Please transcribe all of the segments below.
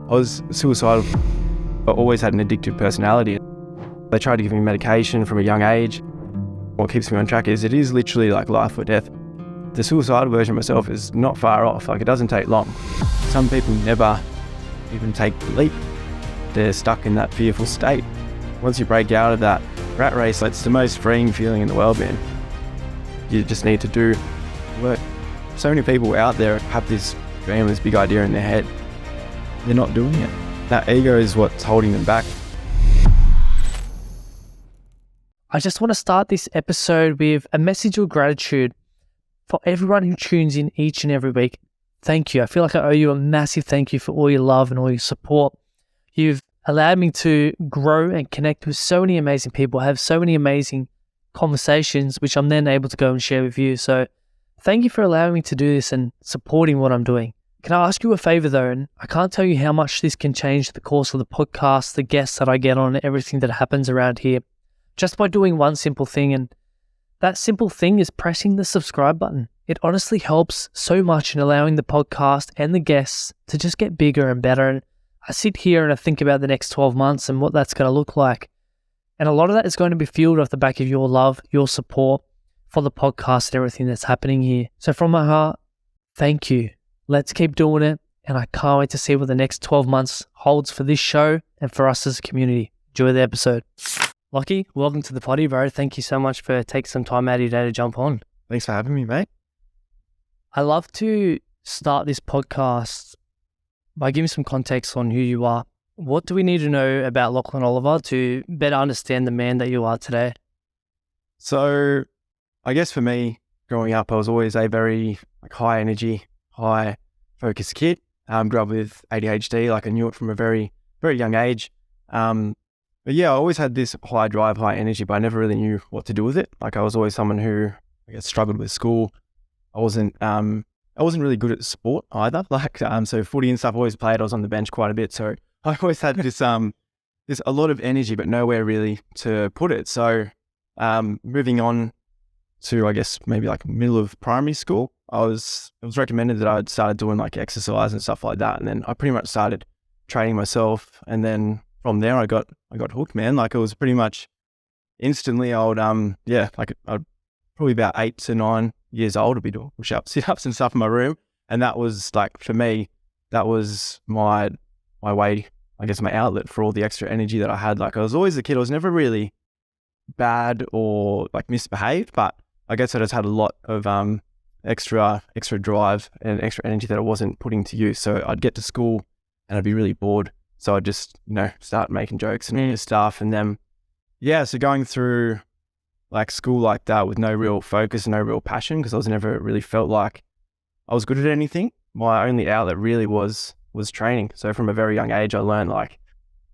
I was suicidal, but always had an addictive personality. They tried to give me medication from a young age. What keeps me on track is it is literally like life or death. The suicidal version of myself is not far off, like it doesn't take long. Some people never even take the leap. They're stuck in that fearful state. Once you break out of that rat race, it's the most freeing feeling in the world, man. You just need to do work. So many people out there have this dream, this big idea in their head. They're not doing it. That ego is what's holding them back. I just want to start this episode with a message of gratitude for everyone who tunes in each and every week. Thank you. I feel like I owe you a massive thank you for all your love and all your support. You've allowed me to grow and connect with so many amazing people, have so many amazing conversations, which I'm then able to go and share with you. So thank you for allowing me to do this and supporting what I'm doing. Can I ask you a favor though? And I can't tell you how much this can change the course of the podcast, the guests that I get on, everything that happens around here, just by doing one simple thing. And that simple thing is pressing the subscribe button. It honestly helps so much in allowing the podcast and the guests to just get bigger and better. And I sit here and I think about the next 12 months and what that's going to look like. And a lot of that is going to be fueled off the back of your love, your support for the podcast and everything that's happening here. So from my heart, thank you. Let's keep doing it. And I can't wait to see what the next 12 months holds for this show and for us as a community. Enjoy the episode. Lockie, welcome to the potty, bro. Thank you so much for taking some time out of your day to jump on. Thanks for having me, mate. I love to start this podcast by giving some context on who you are. What do we need to know about Lachlan Oliver to better understand the man that you are today? So I guess for me, growing up, I was always a very high energy, high focused kid. Grew up with ADHD, I knew it from a very, very young age. But yeah, I always had this high drive, high energy, but I never really knew what to do with it. I was always someone who, struggled with school. I wasn't really good at sport either. So footy and stuff I always played. I was on the bench quite a bit. So I always had this a lot of energy, but nowhere really to put it. So moving on to, I guess, maybe middle of primary school, it was recommended that I'd started doing exercise and stuff like that. And then I pretty much started training myself. And then from there, I got hooked, man. It was pretty much instantly. I'd probably about 8 to 9 years old, I'd be doing push-ups, sit-ups and stuff in my room. And that was for me, that was my way, I guess, my outlet for all the extra energy that I had. I was always a kid. I was never really bad or misbehaved, but I guess I just had a lot of extra drive and extra energy that I wasn't putting to use. So I'd get to school and I'd be really bored. So I'd just, start making jokes and stuff. And then, so going through school like that with no real focus and no real passion, because I was never really felt like I was good at anything. My only outlet really was training. So from a very young age, I learned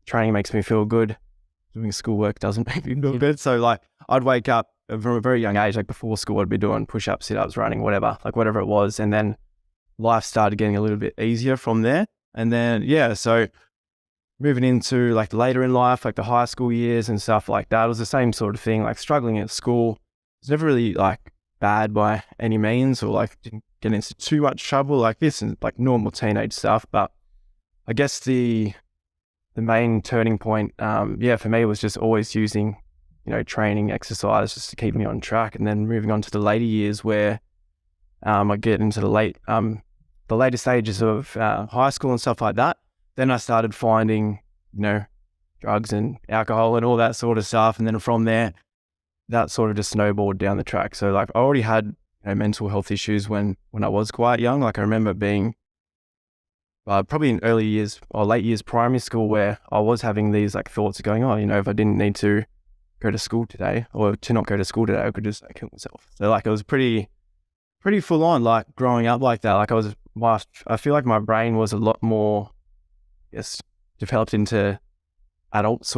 training makes me feel good. Doing schoolwork doesn't make me feel good. So I'd wake up from a very young age, before school, I'd be doing push-ups, sit-ups, running, whatever it was. And then life started getting a little bit easier from there. And then, so moving into later in life, the high school years and stuff like that, it was the same sort of thing, struggling at school. It was never really bad by any means, or didn't get into too much trouble this and normal teenage stuff. But I guess the main turning point, for me was just always using, training, exercise just to keep me on track. And then moving on to the later years where I get into the later stages of high school and stuff like that. Then I started finding, drugs and alcohol and all that sort of stuff. And then from there, that sort of just snowballed down the track. So I already had mental health issues when I was quite young. I remember being probably in early years or late years primary school, where I was having these thoughts of going, if I didn't need to go to school today, or to not go to school today, I could just kill myself. So it was pretty full on growing up like that. I feel like my brain was a lot more, developed into adult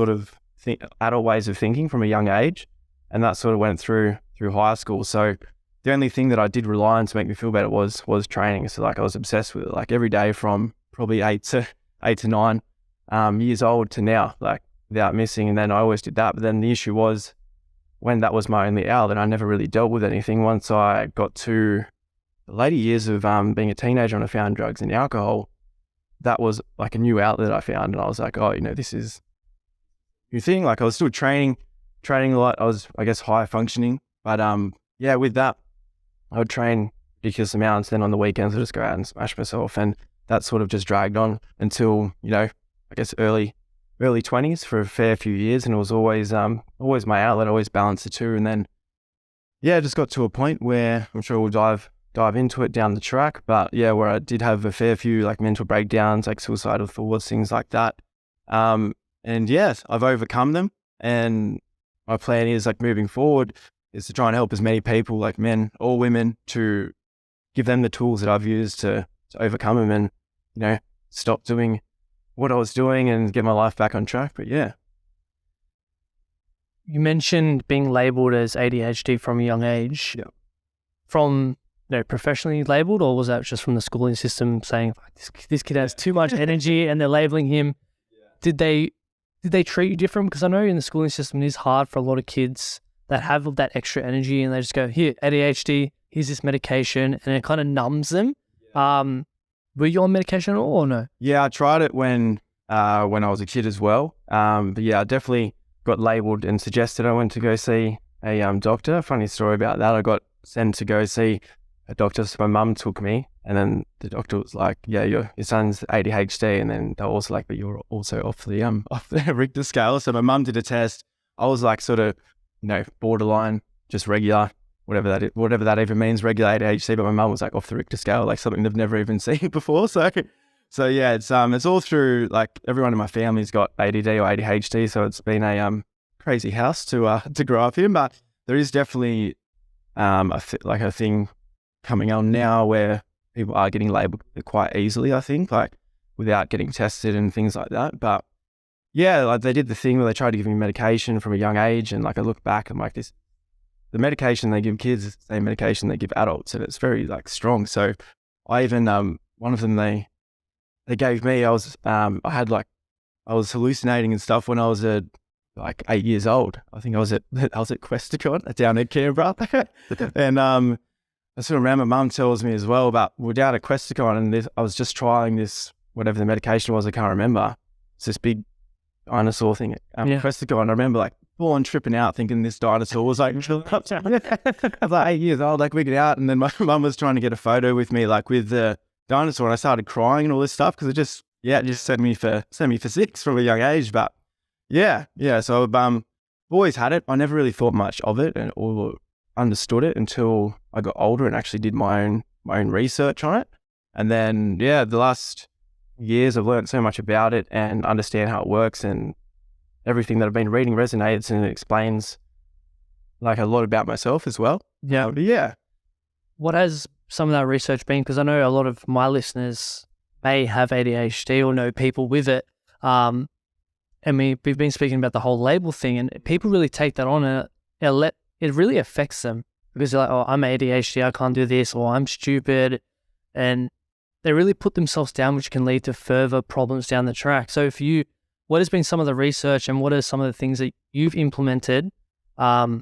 ways of thinking from a young age, and that sort of went through high school. So the only thing that I did rely on to make me feel better was training. So I was obsessed with it, every day from probably 8 to 9 years old to now, without missing. And then I always did that. But then the issue was, when that was my only outlet, I never really dealt with anything. Once I got to the later years of being a teenager and I found drugs and alcohol, that was like a new outlet I found, and I was like, oh, this is a new thing. Like I was still training a lot. I was, I guess, high functioning, but yeah, with that, I would train ridiculous amounts. Then on the weekends, I'd just go out and smash myself, and that sort of just dragged on until I guess early 20s for a fair few years, and it was always my outlet. I always balanced the two, and then yeah, it just got to a point where I'm sure we'll dive into it down the track, but yeah, where I did have a fair few like mental breakdowns, like suicidal thoughts, things like that. And yes, I've overcome them, and my plan is like moving forward is to try and help as many people, like men or women, to give them the tools that I've used to overcome them and, stop doing what I was doing and get my life back on track. But yeah. You mentioned being labelled as ADHD from a young age. Yeah. From professionally labelled, or was that just from the schooling system saying this kid has too much energy and they're labelling him? Yeah. Did they treat you different? Because I know in the schooling system it is hard for a lot of kids that have that extra energy, and they just go, here, ADHD, here's this medication, and it kind of numbs them. Yeah. Were you on medication at all or no? Yeah, I tried it when I was a kid as well. But yeah, I definitely got labelled and suggested I went to go see a doctor. Funny story about that. I got sent to go see a doctor, so my mum took me, and then the doctor was like, yeah, your son's ADHD, and then they were also like, but you're also off the Richter scale. So my mum did a test. I was like sort of, borderline, just regular, whatever that even means, regular ADHD, but my mum was like off the Richter scale, like something they've never even seen before. So yeah, it's all through, like everyone in my family's got ADD or ADHD, so it's been a crazy house to grow up in, but there is definitely a thing coming on now where people are getting labelled quite easily, I think, like without getting tested and things like that. But yeah, like they did the thing where they tried to give me medication from a young age, and like I look back, I'm like, the medication they give kids is the same medication they give adults, and it's very like strong. So I even one of them they gave me, I was hallucinating and stuff when I was like 8 years old. I think I was at Questacon down at Canberra, and I sort of remember mum tells me as well about, we're down at Questacon, and I was just trying this, whatever the medication was, I can't remember. It's this big dinosaur thing at Questacon. I remember like full on tripping out thinking this dinosaur was like, I was like 8 years old, like wigging out. And then my mum was trying to get a photo with me, like with the dinosaur, and I started crying and all this stuff because it just sent me for six from a young age. But yeah. So I've always had it. I never really thought much of it or understood it until I got older and actually did my own research on it. And then the last years I've learned so much about it and understand how it works, and everything that I've been reading resonates, and it explains like a lot about myself as well. Yeah. But yeah. What has some of that research been? Because I know a lot of my listeners may have ADHD or know people with it. And we've been speaking about the whole label thing, and people really take that on, and it really affects them because they're like, oh, I'm ADHD, I can't do this, or I'm stupid. And they really put themselves down, which can lead to further problems down the track. So for you, what has been some of the research, and what are some of the things that you've implemented to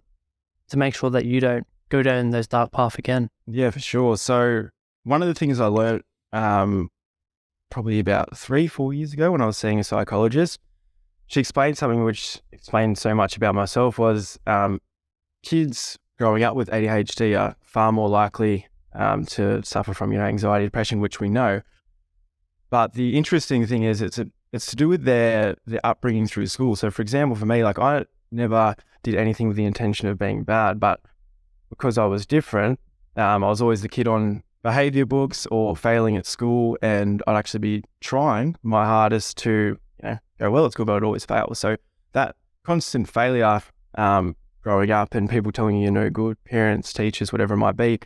make sure that you don't go down those dark path again? Yeah, for sure. So one of the things I learned probably about 3-4 years ago when I was seeing a psychologist, she explained something which explained so much about myself, was kids growing up with ADHD are far more likely to suffer from anxiety, depression, which we know. But the interesting thing is it's to do with their upbringing through school. So for example, for me, like I never did anything with the intention of being bad, but because I was different, I was always the kid on behavior books or failing at school, and I'd actually be trying my hardest to go well at school, but I'd always fail. So that constant failure growing up, and people telling you you're no good, parents, teachers, whatever it might be,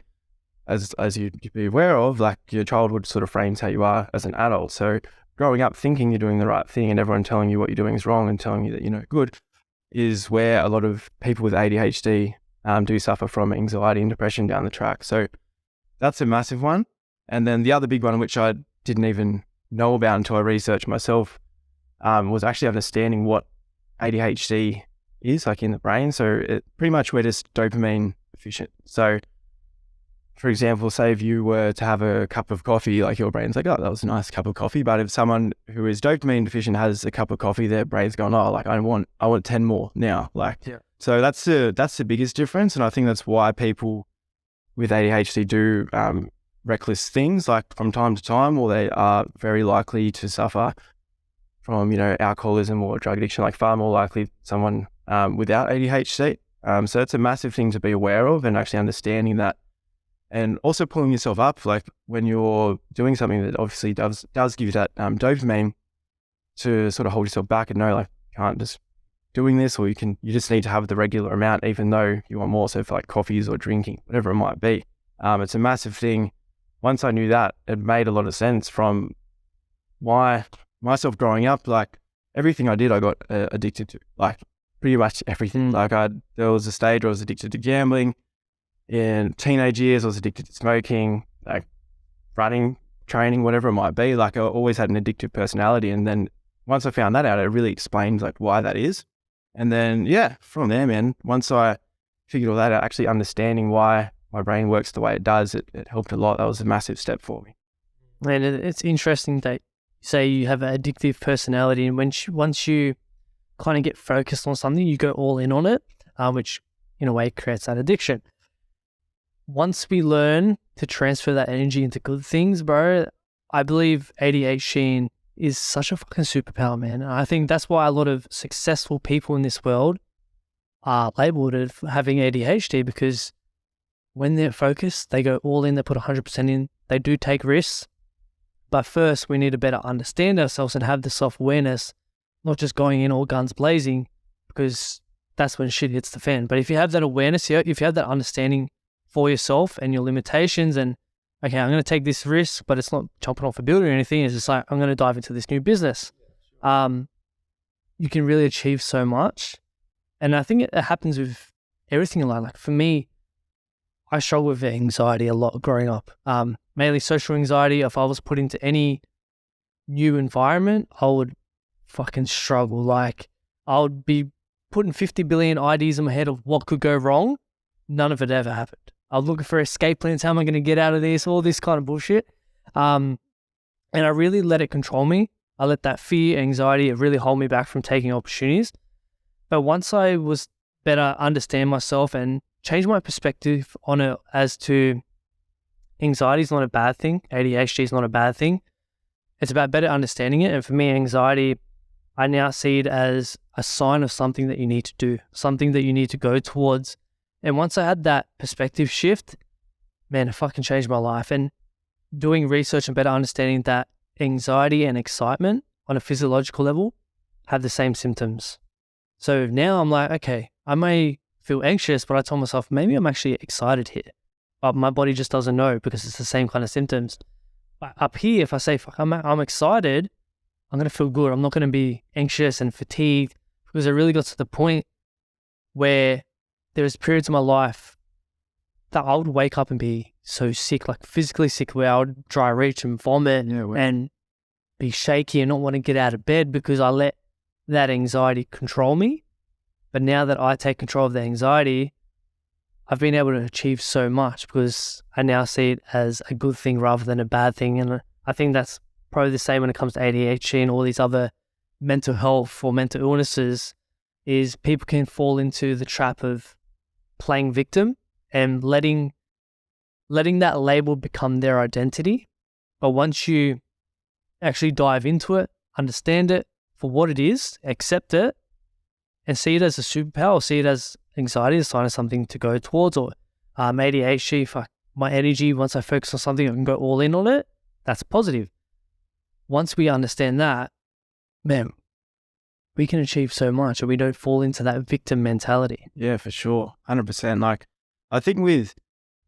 as you'd be aware of, like your childhood sort of frames how you are as an adult. So growing up thinking you're doing the right thing and everyone telling you what you're doing is wrong and telling you that you're no good is where a lot of people with ADHD do suffer from anxiety and depression down the track. So that's a massive one. And then the other big one, which I didn't even know about until I researched myself, was actually understanding what ADHD is like in the brain. So pretty much we're just dopamine deficient. So for example, say if you were to have a cup of coffee, like your brain's like, oh, that was a nice cup of coffee. But if someone who is dopamine deficient has a cup of coffee, their brain's going, oh, like I want 10 more now. Like, Yeah. So that's the biggest difference. And I think that's why people with ADHD do reckless things like from time to time, or they are very likely to suffer from, alcoholism or drug addiction, like far more likely someone without ADHD. So it's a massive thing to be aware of, and actually understanding that, and also pulling yourself up, like when you're doing something that obviously does give you that dopamine, to sort of hold yourself back and know, like, you can't just doing this, or you just need to have the regular amount, even though you want more. So for like coffees or drinking, whatever it might be, it's a massive thing. Once I knew that, it made a lot of sense from myself growing up. Like everything I did, I got addicted to, like pretty much everything. Like there was a stage where I was addicted to gambling. In teenage years, I was addicted to smoking, like running, training, whatever it might be. Like I always had an addictive personality. And then once I found that out, it really explained like why that is. And then, from there, man, once I figured all that out, actually understanding why my brain works the way it does, it helped a lot. That was a massive step for me. And it's interesting that you say you have an addictive personality, and once you kind of get focused on something, you go all in on it, which in a way creates that addiction. Once we learn to transfer that energy into good things, bro, I believe ADHD is such a fucking superpower, man. And I think that's why a lot of successful people in this world are labeled as having ADHD, because when they're focused, they go all in, they put 100% in, they do take risks. But first, we need to better understand ourselves and have the self-awareness, not just going in all guns blazing, because that's when shit hits the fan. But if you have that awareness, if you have that understanding for yourself and your limitations, and okay, I'm going to take this risk, but it's not jumping off a building or anything. It's just like, I'm going to dive into this new business. You can really achieve so much. And I think it happens with everything in life. Like for me, I struggle with anxiety a lot growing up. Mainly social anxiety. If I was put into any new environment, I would fucking struggle. Like I would be putting 50 billion ideas in my head of what could go wrong. None of it ever happened. I was looking for escape plans. How am I going to get out of this? All this kind of bullshit. And I really let it control me. I let that fear, anxiety, it really hold me back from taking opportunities. But once I was better understand myself and change my perspective on it as to anxiety is not a bad thing. ADHD is not a bad thing. It's about better understanding it. And for me, anxiety, I now see it as a sign of something that you need to do, something that you need to go towards. And once I had that perspective shift, man, it fucking changed my life. And doing research and better understanding that anxiety and excitement on a physiological level have the same symptoms. So now I'm like, okay, I may feel anxious, but I told myself, maybe I'm actually excited here. But my body just doesn't know because it's the same kind of symptoms. But up here, if I say, fuck, I'm excited, I'm going to feel good. I'm not going to be anxious and fatigued, because I really got to the point where there was periods of my life that I would wake up and be so sick, like physically sick, where I would dry reach and vomit and be shaky and not want to get out of bed because I let that anxiety control me. But now that I take control of the anxiety, I've been able to achieve so much because I now see it as a good thing rather than a bad thing. And I think that's probably the same when it comes to ADHD and all these other mental health or mental illnesses, is people can fall into the trap of playing victim and letting that label become their identity. But once you actually dive into it, understand it for what it is, accept it, and see it as a superpower, or see it as anxiety, a sign of something to go towards, or ADHD, fuck, my energy, once I focus on something, I can go all in on it. That's positive. Once we understand that, man, we can achieve so much, and we don't fall into that victim mentality. Yeah, for sure. 100%. Like, I think with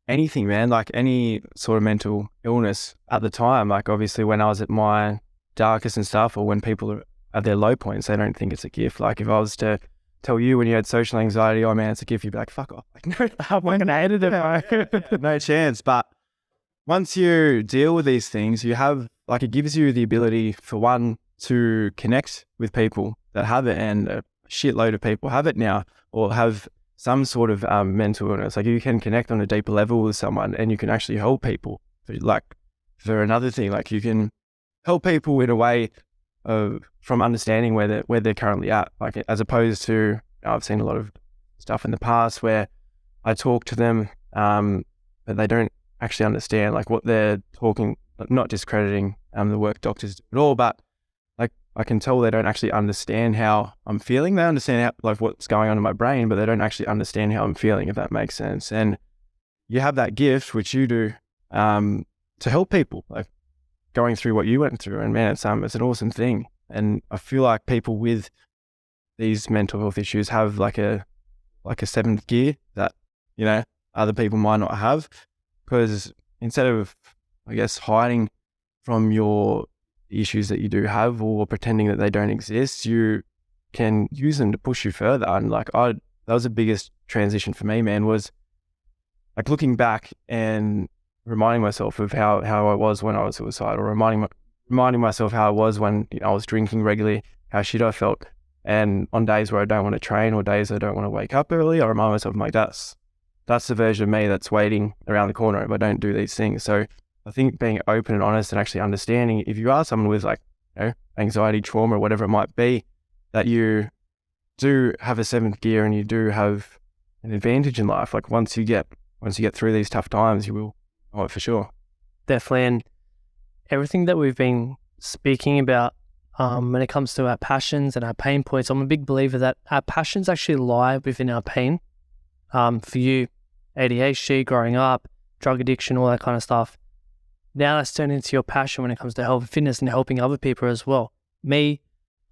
anything, man, like any sort of mental illness at the time, like obviously when I was at my darkest and stuff, or when people are at their low points, they don't think it's a gift. Like if I was to tell you when you had social anxiety, oh man, it's a gift, you'd be like, fuck off. Like, no, I'm not going to edit it. No chance. But once you deal with these things, you have, like, it gives you the ability, for one, to connect with people that have it, and a shitload of people have it now, or have some sort of mental illness. Like you can connect on a deeper level with someone and you can actually help people. Like for another thing, like you can help people in a way of from understanding where they're currently at. Like as opposed to, I've seen a lot of stuff in the past where I talk to them, but they don't actually understand like what they're talking, not discrediting the work doctors do at all, but like I can tell they don't actually understand how I'm feeling. They understand how, like what's going on in my brain, but they don't actually understand how I'm feeling, if that makes sense. And you have that gift, which you do, to help people, like going through what you went through. And man, it's an awesome thing. And I feel like people with these mental health issues have like a seventh gear that, you know, other people might not have, because instead of, I guess, hiding from your issues that you do have or pretending that they don't exist, you can use them to push you further. And like that was the biggest transition for me, man, was like looking back and reminding myself of how I was when I was suicidal, reminding myself how I was when, you know, I was drinking regularly, how shit I felt. And on days where I don't want to train or days I don't want to wake up early, I remind myself, I'm like, that's the version of me that's waiting around the corner if I don't do these things. So I think being open and honest and actually understanding, if you are someone with like, you know, anxiety, trauma, or whatever it might be, that you do have a seventh gear and you do have an advantage in life. Like once you get through these tough times, you will know it for sure. Definitely. And everything that we've been speaking about when it comes to our passions and our pain points, I'm a big believer that our passions actually lie within our pain. For you, ADHD, growing up, drug addiction, all that kind of stuff. Now that's turned into your passion when it comes to health and fitness and helping other people as well. Me,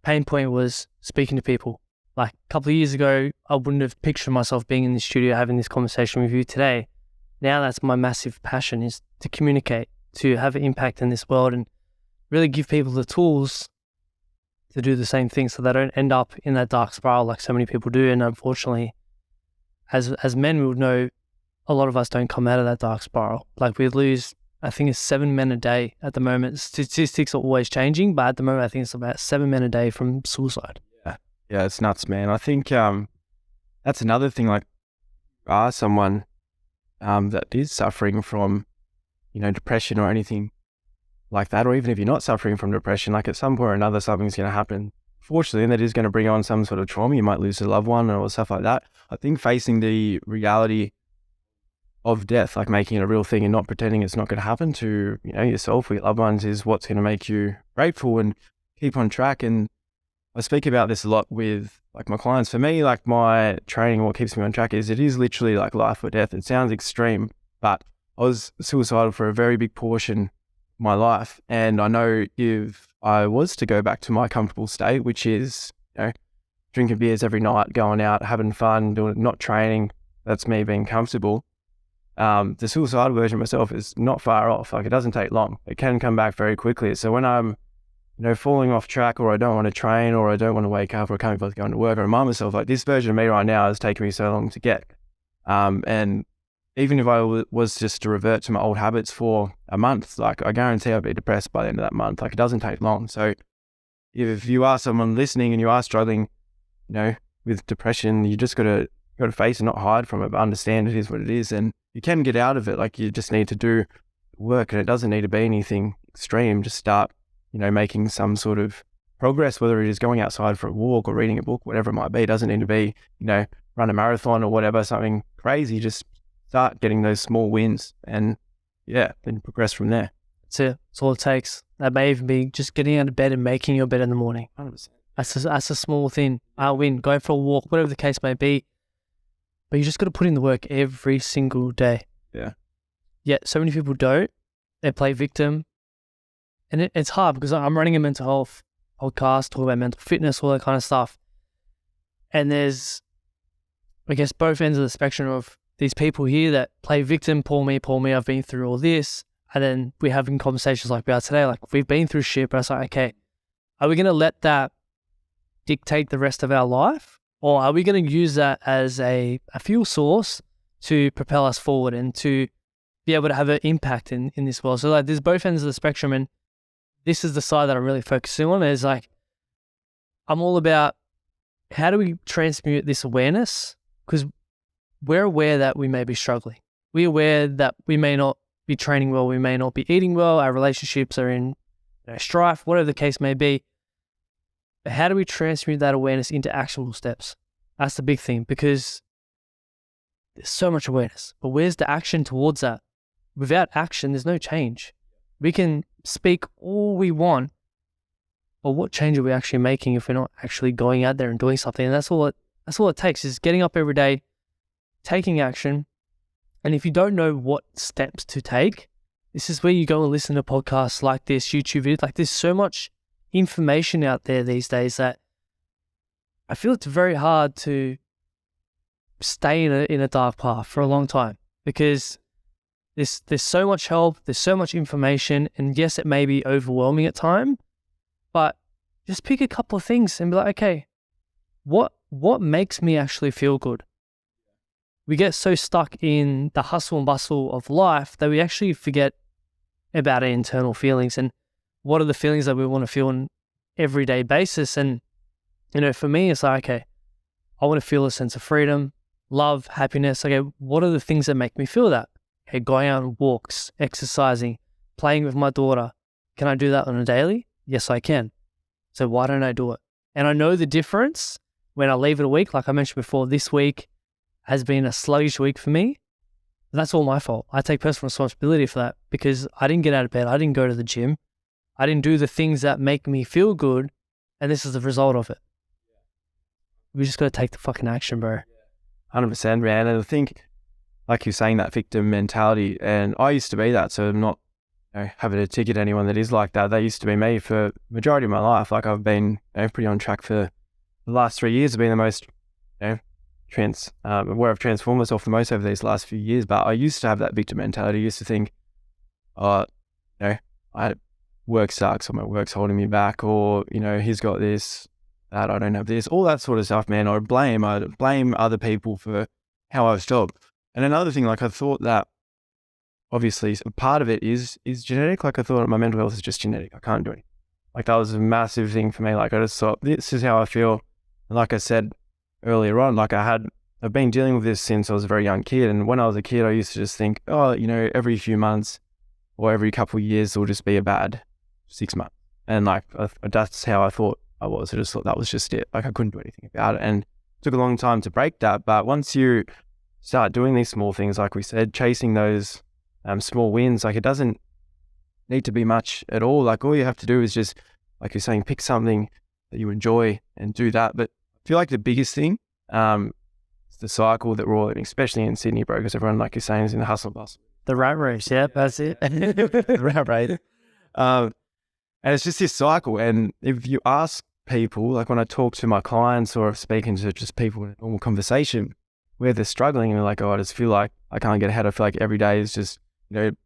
pain point was speaking to people. Like a couple of years ago, I wouldn't have pictured myself being in the studio having this conversation with you today. Now that's my massive passion, is to communicate, to have an impact in this world and really give people the tools to do the same thing so they don't end up in that dark spiral like so many people do. And unfortunately, as men, we would know a lot of us don't come out of that dark spiral. Like we lose, I think it's 7 men a day at the moment. Statistics are always changing, but at the moment I think it's about 7 men a day from suicide. Yeah, it's nuts, man. I think that's another thing. Like, are someone that is suffering from, you know, depression or anything like that, or even if you're not suffering from depression, like at some point or another, something's going to happen. Fortunately, and that is going to bring on some sort of trauma. You might lose a loved one or stuff like that. I think facing the reality of death, like making it a real thing and not pretending it's not going to happen to, you know, yourself or your loved ones, is what's going to make you grateful and keep on track. And I speak about this a lot with like my clients. For me, like my training, what keeps me on track is it is literally like life or death. It sounds extreme, but I was suicidal for a very big portion of my life. And I know if I was to go back to my comfortable state, which is, you know, drinking beers every night, going out, having fun, doing, not training, that's me being comfortable. The suicidal version of myself is not far off. Like it doesn't take long. It can come back very quickly. So when I'm, you know, falling off track, or I don't want to train, or I don't want to wake up, or I can't be bothered going to work, I remind myself like this version of me right now has taken me so long to get. And even if I was just to revert to my old habits for a month, like I guarantee I'll be depressed by the end of that month. Like it doesn't take long. So if you are someone listening and you are struggling, you know, with depression, you just got to face it, not hide from it, but understand it is what it is. And you can get out of it. Like you just need to do work, and it doesn't need to be anything extreme. Just start, you know, making some sort of progress, whether it is going outside for a walk or reading a book, whatever it might be. It doesn't need to be, you know, run a marathon or whatever, something crazy. Just start getting those small wins and then progress from there. That's it. That's all it takes. That may even be just getting out of bed and making your bed in the morning. 100%. That's a small thing. I'll win, going for a walk, whatever the case may be. But you just got to put in the work every single day. Yeah. Yet so many people don't. They play victim. And it's hard because I'm running a mental health podcast, talking about mental fitness, all that kind of stuff. And there's, I guess, both ends of the spectrum of these people here that play victim, poor me, I've been through all this. And then we're having conversations like we are today, like we've been through shit, but it's like, okay, are we going to let that dictate the rest of our life? Or are we going to use that as a fuel source to propel us forward and to be able to have an impact in this world? So like there's both ends of the spectrum, and this is the side that I'm really focusing on. Is like, I'm all about how do we transmute this awareness? Because we're aware that we may be struggling. We're aware that we may not be training well, we may not be eating well, our relationships are in strife, whatever the case may be. But how do we transmute that awareness into actionable steps? That's the big thing, because there's so much awareness, but where's the action towards that? Without action, there's no change. We can speak all we want, but what change are we actually making if we're not actually going out there and doing something? And that's all it takes, is getting up every day, taking action. And if you don't know what steps to take, this is where you go and listen to podcasts like this, YouTube videos. Like, there's so much information out there these days that I feel it's very hard to stay in a dark path for a long time, because there's so much help, there's so much information, and yes, it may be overwhelming at time, but just pick a couple of things and be like, okay, what makes me actually feel good? We get so stuck in the hustle and bustle of life that we actually forget about our internal feelings and what are the feelings that we want to feel on an everyday basis. And, for me, it's like, okay, I want to feel a sense of freedom, love, happiness. Okay, what are the things that make me feel that? Okay, going out on walks, exercising, playing with my daughter. Can I do that on a daily? Yes, I can. So why don't I do it? And I know the difference when I leave it a week. Like I mentioned before, this week has been a sluggish week for me. That's all my fault. I take personal responsibility for that, because I didn't get out of bed. I didn't go to the gym. I didn't do the things that make me feel good. And this is the result of it. We just got to take the fucking action, bro. 100%, man. And I think, like you're saying, that victim mentality, and I used to be that, so I'm not having to ticket anyone that is like that. That used to be me for the majority of my life. Like, I've been pretty on track for the last 3 years. I've been the most, where I've transformed myself the most over these last few years. But I used to have that victim mentality. I used to think, work sucks, or my work's holding me back, or, he's got this, that, I don't have this, all that sort of stuff, man. I'd blame other people for how I was felt. And another thing, like, I thought that obviously a part of it is genetic. Like, I thought my mental health is just genetic. I can't do anything. Like, that was a massive thing for me. Like, I just thought, this is how I feel. And like I said earlier on, like, I've been dealing with this since I was a very young kid. And when I was a kid, I used to just think, every few months or every couple of years will just be a bad 6 months. And like, that's how I thought I was. I just thought that was just it. Like, I couldn't do anything about it. And it took a long time to break that. But once you start doing these small things, like we said, chasing those small wins, like, it doesn't need to be much at all. Like, all you have to do is just, like you're saying, pick something that you enjoy and do that. But I feel like the biggest thing is the cycle that we're all in, especially in Sydney, bro, because everyone, like you're saying, is in the hustle and bustle. The rat race, yeah, that's it. The rat race. And it's just this cycle. And if you ask people, like when I talk to my clients or speaking to just people in a normal conversation where they're struggling and they're like, I just feel like I can't get ahead. I feel like every day is just,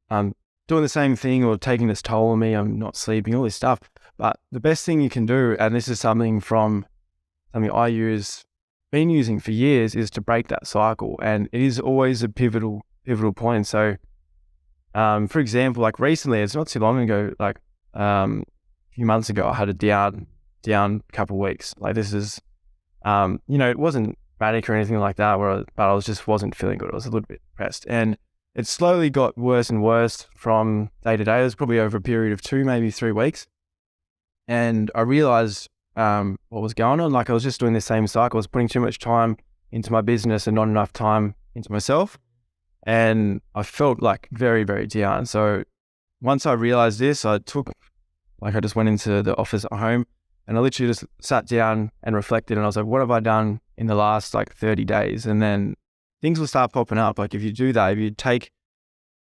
I'm doing the same thing or taking this toll on me. I'm not sleeping, all this stuff. But the best thing you can do, and this is something I been using for years, is to break that cycle. And it is always a pivotal point. So, for example, like recently, it's not too long ago, like a few months ago, I had a down couple of weeks. Like, this is, it wasn't manic or anything like that, but I just wasn't feeling good. I was a little bit depressed, and it slowly got worse and worse from day to day. It was probably over a period of 2, maybe 3 weeks. And I realized what was going on. Like, I was just doing the same cycle. I was putting too much time into my business and not enough time into myself. And I felt like very, very down. So once I realized this, I just went into the office at home and I literally just sat down and reflected. And I was like, what have I done in the last 30 days? And then things will start popping up. Like, if you do that, if you take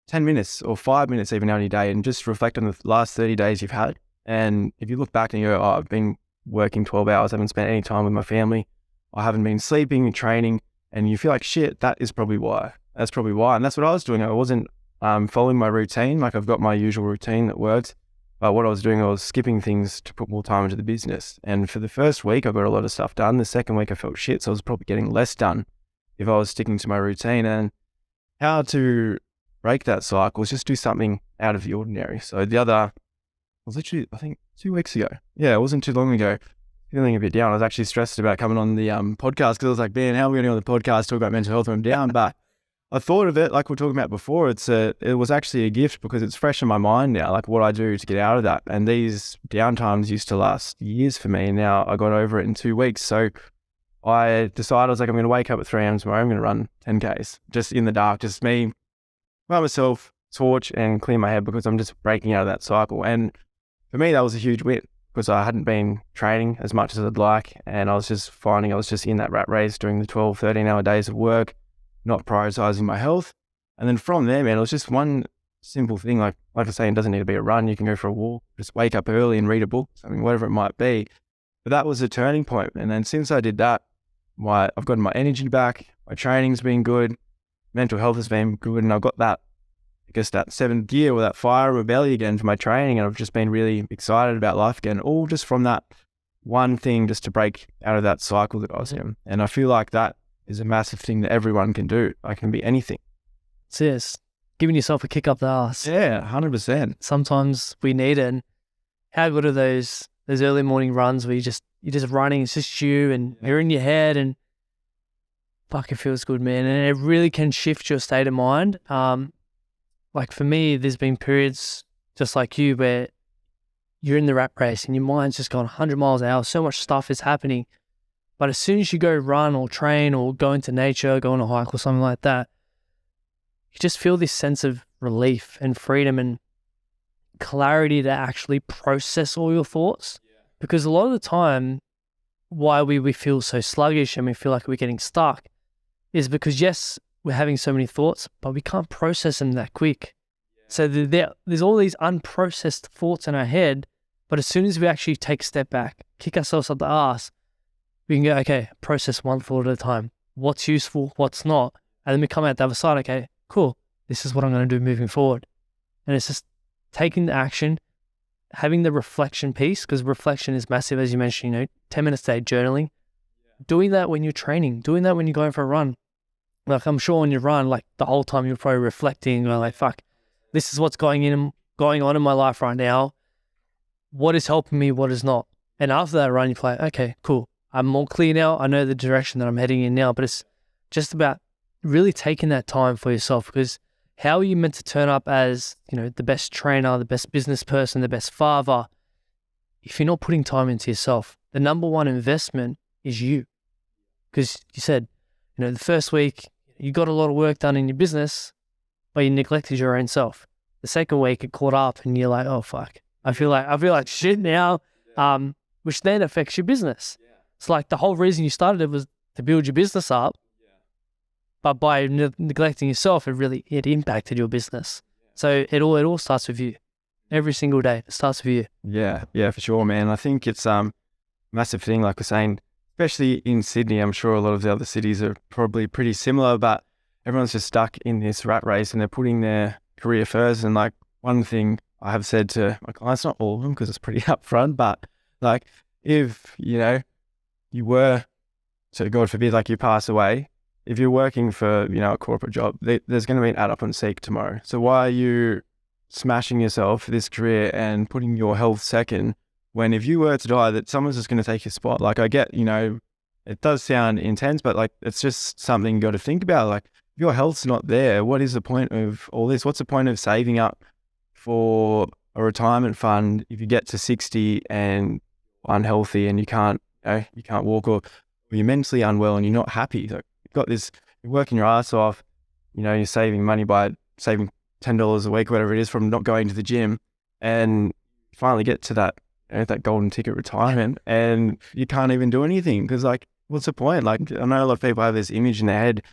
10 minutes or 5 minutes even out of your day and just reflect on the last 30 days you've had. And if you look back and you go, I've been working 12 hours, I haven't spent any time with my family, I haven't been sleeping and training, and you feel like shit, that is probably why. That's probably why. And that's what I was doing. I wasn't following my routine. Like, I've got my usual routine that works. But what I was doing, I was skipping things to put more time into the business. And for the first week, I got a lot of stuff done. The second week, I felt shit. So I was probably getting less done if I was sticking to my routine. And how to break that cycle is just do something out of the ordinary. So it was literally, I think, 2 weeks ago. Yeah, it wasn't too long ago. feeling a bit down. I was actually stressed about coming on the podcast because I was like, man, how are we going to go on the podcast talk about mental health when I'm down? But I thought of it like we were talking about before. It was actually a gift because it's fresh in my mind now, like what I do to get out of that. And these downtimes used to last years for me. And now I got over it in 2 weeks. So I decided, I was like, I'm going to wake up at 3 a.m. tomorrow. I'm going to run 10Ks just in the dark, just me by myself, torch and clear my head because I'm just breaking out of that cycle. And for me, that was a huge win because I hadn't been training as much as I'd like. And I was just finding I was just in that rat race doing the 12, 13-hour days of work, not prioritizing my health. And then from there, man, it was just one simple thing. Like I say, it doesn't need to be a run. You can go for a walk, just wake up early and read a book, something, whatever it might be. But that was a turning point. And then since I did that, I've gotten my energy back. My training's been good. Mental health has been good. And I've got that, I guess, that seventh gear or that fire in my belly again for my training. And I've just been really excited about life again, all just from that one thing, just to break out of that cycle that I was in. And I feel like that is a massive thing that everyone can do. It can be anything. It's this, giving yourself a kick up the ass. Yeah, 100%. Sometimes we need it. And how good are those early morning runs where you're just running, it's just you and you're in your head and fuck, it feels good, man. And it really can shift your state of mind. Like for me, there's been periods just like you where you're in the rat race and your mind's just gone 100 miles an hour. So much stuff is happening. But as soon as you go run or train or go into nature, go on a hike or something like that, you just feel this sense of relief and freedom and clarity to actually process all your thoughts. Because a lot of the time, why we feel so sluggish and we feel like we're getting stuck is because, yes, we're having so many thoughts, but we can't process them that quick. So there's all these unprocessed thoughts in our head, but as soon as we actually take a step back, kick ourselves up the ass, we can go, okay, process one thought at a time. What's useful, what's not? And then we come out the other side, okay, cool, this is what I'm going to do moving forward. And it's just taking the action, having the reflection piece, because reflection is massive, as you mentioned, 10 minutes a day journaling. Doing that when you're training, doing that when you're going for a run. Like I'm sure when you run, like the whole time you're probably reflecting, going like, fuck, this is what's going on in my life right now. What is helping me, what is not? And after that run, you play, okay, cool. I'm more clear now. I know the direction that I'm heading in now, but it's just about really taking that time for yourself, because how are you meant to turn up as, the best trainer, the best business person, the best father, if you're not putting time into yourself? The number one investment is you. Because you said, the first week you got a lot of work done in your business, but you neglected your own self. The second week it caught up and you're like, oh fuck, I feel like shit now, which then affects your business. It's like the whole reason you started it was to build your business up, but by neglecting yourself, it impacted your business. So it all starts with you. Every single day, it starts with you. Yeah, for sure, man. I think it's massive thing, like we're saying, especially in Sydney. I'm sure a lot of the other cities are probably pretty similar, but everyone's just stuck in this rat race and they're putting their career first. And like one thing I have said to my clients, not all of them because it's pretty upfront, but like if, you were to, God forbid, like you pass away, if you're working for, a corporate job, there's going to be an add up on seek tomorrow. So why are you smashing yourself for this career and putting your health second when if you were to die, that someone's just going to take your spot? Like I get, it does sound intense, but like it's just something you got to think about. Like if your health's not there, what is the point of all this? What's the point of saving up for a retirement fund if you get to 60 and unhealthy and you can't walk, or you're mentally unwell and you're not happy? Like you've got this, you're working your ass off, you're saving money by saving $10 a week, whatever it is, from not going to the gym, and finally get to that, that golden ticket retirement, and you can't even do anything because, like, what's the point? Like, I know a lot of people have this image in their head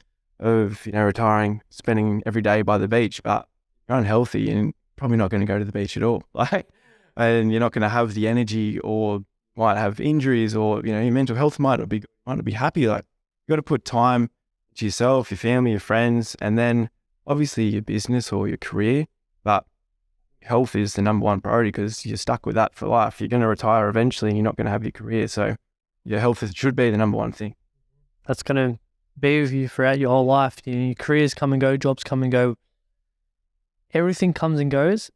of, retiring, spending every day by the beach, but you're unhealthy and probably not going to go to the beach at all. Like, and you're not going to have the energy, or might have injuries, or, your mental health might not be happy. Like, you got to put time to yourself, your family, your friends, and then obviously your business or your career, but health is the number one priority because you're stuck with that for life. You're going to retire eventually and you're not going to have your career. So your health should be the number one thing. That's going to be with you throughout your whole life. Your careers come and go, jobs come and go. Everything comes and goes.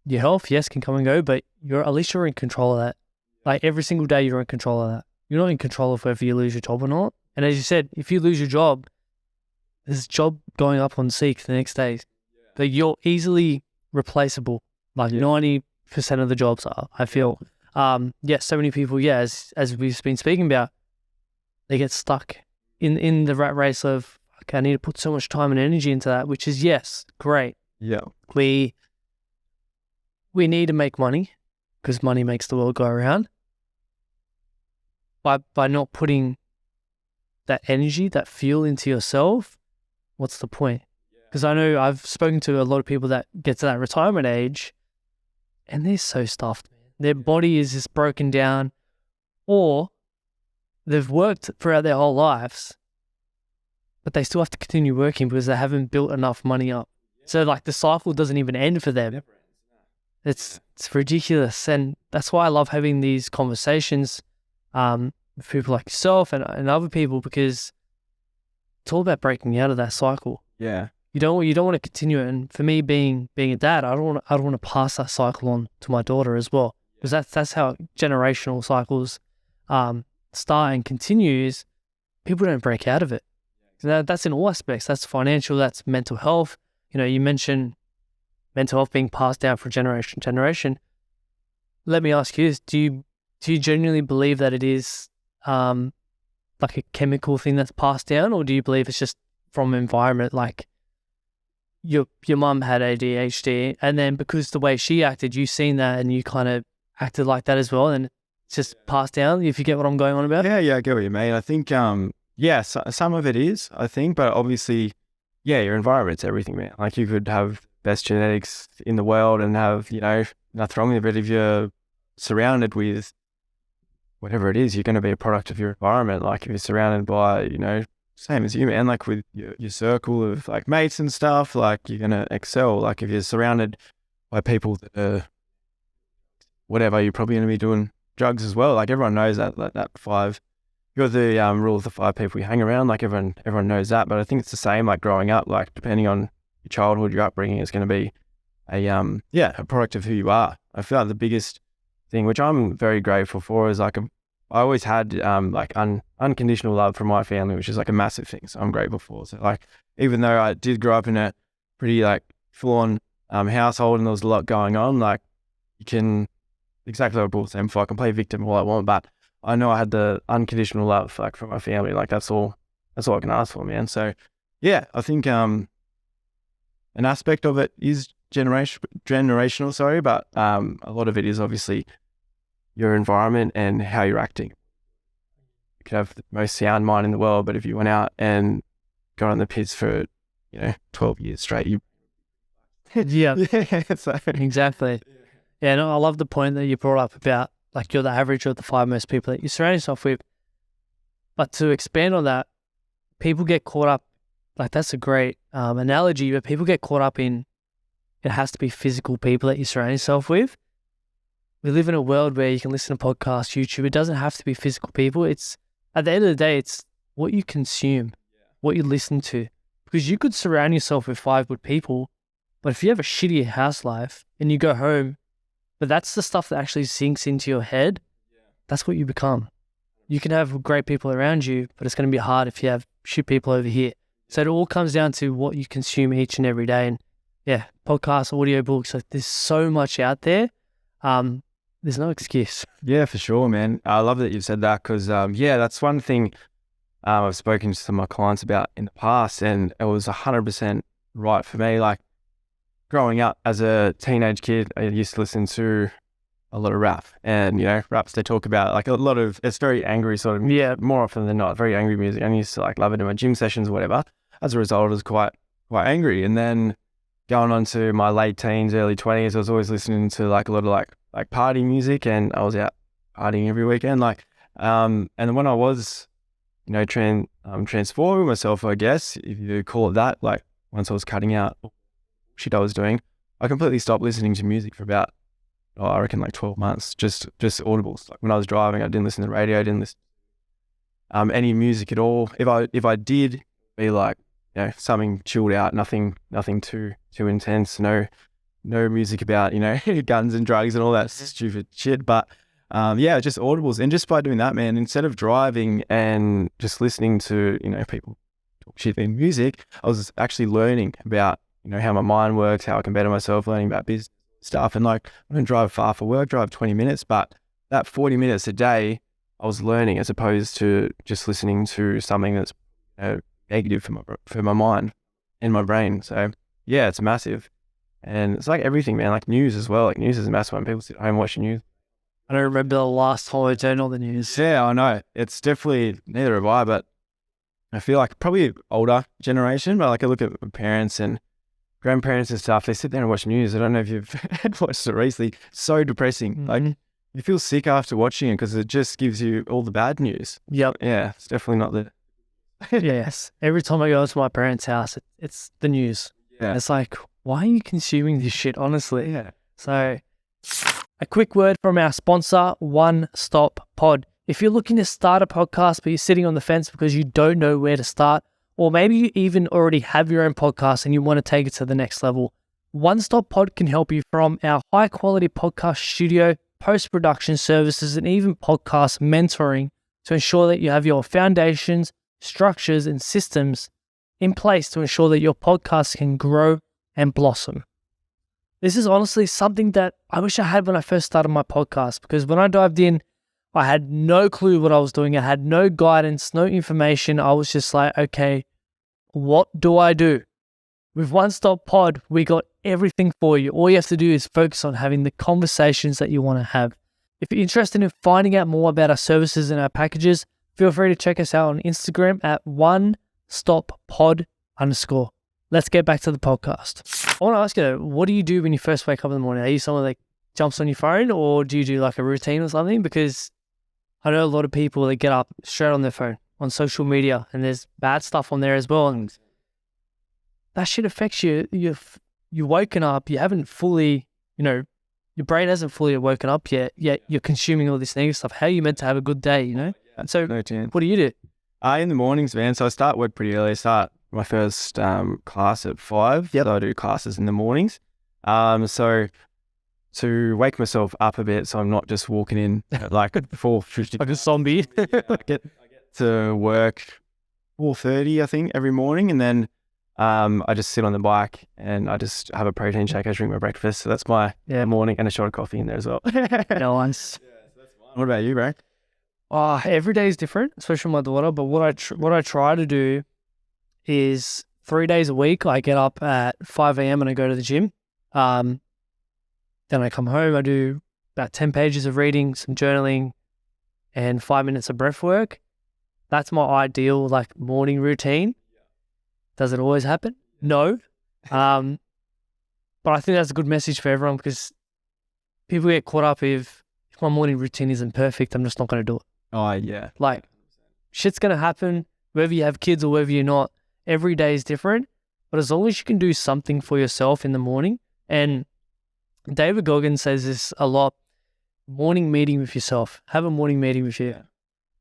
Your health, yes, can come and go, but at least you're in control of that. Like every single day you're in control of that. You're not in control of whether you lose your job or not. And as you said, if you lose your job, there's a job going up on Seek the next day. But you're easily replaceable. Like 90% of the jobs are, I feel. So many people, as we've been speaking about, they get stuck in the rat race of, okay, I need to put so much time and energy into that, which is, yes, great. Yeah. We need to make money because money makes the world go around. By not putting that energy, that fuel into yourself, what's the point? Because I know I've spoken to a lot of people that get to that retirement age and they're so stuffed. Their body is just broken down, or they've worked throughout their whole lives, but they still have to continue working because they haven't built enough money up. So like the cycle doesn't even end for them. It's ridiculous. And that's why I love having these conversations with people like yourself and other people, because it's all about breaking out of that cycle. Yeah. You don't want to continue it. And for me, being a dad, I don't want to pass that cycle on to my daughter as well, because that's how generational cycles start and continues. People don't break out of it. So that's in all aspects. That's financial. That's mental health. You know, you mentioned mental health being passed down from generation to generation. Let me ask you this: Do you genuinely believe that it is like a chemical thing that's passed down, or do you believe it's just from environment? Like your mum had ADHD, and then because the way she acted, you seen that and you kind of acted like that as well, and it's just passed down. If you get what I'm going on about? Yeah, I get what you mean. I think some of it is, I think, but obviously, your environment's everything, man. Like you could have best genetics in the world and have, nothing wrong with it, but if you're surrounded with whatever it is, you're going to be a product of your environment. Like if you're surrounded by, same as you, man, like with your circle of like mates and stuff, like you're going to excel. Like if you're surrounded by people that are whatever, you're probably going to be doing drugs as well. Like everyone knows that five, you're the rule of the five people you hang around. Like everyone knows that, but I think it's the same, like growing up, like depending on your childhood, your upbringing is going to be a product of who you are. I feel like the biggest thing, which I'm very grateful for, is like I always had unconditional love from my family, which is like a massive thing. So I'm grateful for. So like, even though I did grow up in a pretty like full-on household and there was a lot going on, like you can, exactly what Paul was saying before, I can play victim all I want, but I know I had the unconditional love like from my family. Like that's all I can ask for, man. So yeah, I think an aspect of it is generational, sorry, but a lot of it is obviously your environment and how you're acting. You could have the most sound mind in the world, but if you went out and got on the piss for 12 years straight, you so. Exactly. Yeah, no, I love the point that you brought up about like you're the average of the five most people that you surround yourself with. But to expand on that, people get caught up, like that's a great analogy, but people get caught up in it has to be physical people that you surround yourself with. We live in a world where you can listen to podcasts, YouTube. It doesn't have to be physical people. It's at the end of the day, it's what you consume, what you listen to. Because you could surround yourself with five good people, but if you have a shitty house life and you go home, but that's the stuff that actually sinks into your head, that's what you become. You can have great people around you, but it's going to be hard if you have shit people over here. So it all comes down to what you consume each and every day. And podcasts, audiobooks, like there's so much out there. There's no excuse. Yeah, for sure, man. I love that you said that because, that's one thing I've spoken to some of my clients about in the past, and it was 100% right for me. Like growing up as a teenage kid, I used to listen to a lot of rap, and raps they talk about like a lot of, it's very angry sort of, more often than not, very angry music. I used to like love it in my gym sessions or whatever. As a result, I was quite angry. And then going on to my late teens, early 20s, I was always listening to like a lot of like party music, and I was out partying every weekend. Like, and when I was, transforming myself, I guess, if you call it that, like once I was cutting out shit I was doing, I completely stopped listening to music for about, I reckon like 12 months, just audibles. Like when I was driving, I didn't listen to the radio, I didn't listen any music at all. If I did, be like, something chilled out, nothing too intense, no music about, guns and drugs and all that stupid shit. But just audibles. And just by doing that, man, instead of driving and just listening to, people talk shit in music, I was actually learning about, how my mind works, how I can better myself, learning about business stuff. And like, I don't drive far for work, drive 20 minutes, but that 40 minutes a day, I was learning as opposed to just listening to something that's negative for my mind and my brain. So yeah, it's massive. And it's like everything, man, like news as well. Like news is a massive one. People sit home watching news. I don't remember the last time I turned on the news. Yeah, I know. It's definitely, neither have I, but I feel like probably older generation, but like I look at my parents and grandparents and stuff, they sit there and watch news. I don't know if you've watched it recently. So depressing. Mm-hmm. Like you feel sick after watching it because it just gives you all the bad news. Yep. Yeah, it's definitely not the... Yes. Every time I go to my parents' house, it's the news. Yeah. And it's like, why are you consuming this shit, honestly? Yeah. So, a quick word from our sponsor, One Stop Pod. If you're looking to start a podcast, but you're sitting on the fence because you don't know where to start, or maybe you even already have your own podcast and you want to take it to the next level, One Stop Pod can help you from our high quality podcast studio, post-production services, and even podcast mentoring to ensure that you have your foundations, structures, and systems in place to ensure that your podcast can grow and blossom. This is honestly something that I wish I had when I first started my podcast, because when I dived in, I had no clue what I was doing. I had no guidance, no information. I was just like, okay, what do I do? With One Stop Pod, we got everything for you. All you have to do is focus on having the conversations that you want to have. If you're interested in finding out more about our services and our packages, feel free to check us out on Instagram at onestoppod_. Let's get back to the podcast. I want to ask you, what do you do when you first wake up in the morning? Are you someone that jumps on your phone, or do you do like a routine or something? Because I know a lot of people that get up straight on their phone on social media, and there's bad stuff on there as well. And that shit affects you. You've woken up, you haven't fully, your brain hasn't fully woken up yet you're consuming all this negative stuff. How are you meant to have a good day, And so what do you do? In the mornings, man. So I start work pretty early. I start my first class at 5. Yep. So I do classes in the mornings. So to wake myself up a bit, so I'm not just walking in at like 4:50 Like a zombie. I get to work 4:30, I think, every morning, and then I just sit on the bike and I just have a protein shake. I drink my breakfast, so that's my morning, and a shot of coffee in there as well. Nice. What about you, bro? Every day is different, especially with my daughter. But what I try to do is 3 days a week, I get up at 5 a.m. and I go to the gym. Then I come home, I do about 10 pages of reading, some journaling, and 5 minutes of breath work. That's my ideal morning routine. Does it always happen? No. But I think that's a good message for everyone, because people get caught up if my morning routine isn't perfect, I'm just not going to do it. Oh, yeah. Shit's going to happen, whether you have kids or whether you're not. Every day is different, but as long as you can do something for yourself in the morning, and David Goggins says this a lot, morning meeting with yourself. Have a morning meeting with you.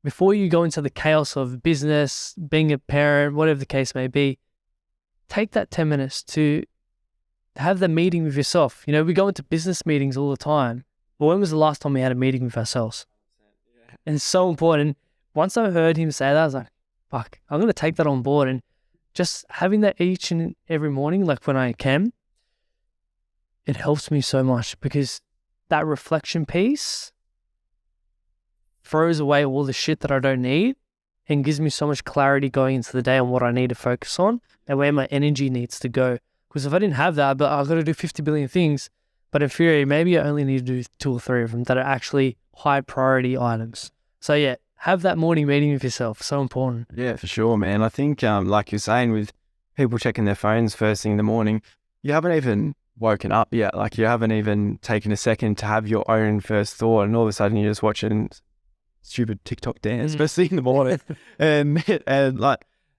Before you go into the chaos of business, being a parent, whatever the case may be, take that 10 minutes to have the meeting with yourself. We go into business meetings all the time, but when was the last time we had a meeting with ourselves? And it's so important. Once I heard him say that, I was like, fuck, I'm going to take that on board. And just having that each and every morning, when I can, it helps me so much, because that reflection piece throws away all the shit that I don't need and gives me so much clarity going into the day on what I need to focus on and where my energy needs to go. Because if I didn't have that, but I've got to do 50 billion things, but in theory, maybe I only need to do 2 or 3 of them that are actually high priority items. So yeah, have that morning meeting with yourself. So important. Yeah, for sure, man. I think, like you're saying, with people checking their phones first thing in the morning, you haven't even woken up yet. You haven't even taken a second to have your own first thought, and all of a sudden you're just watching stupid TikTok dance first thing in the morning. and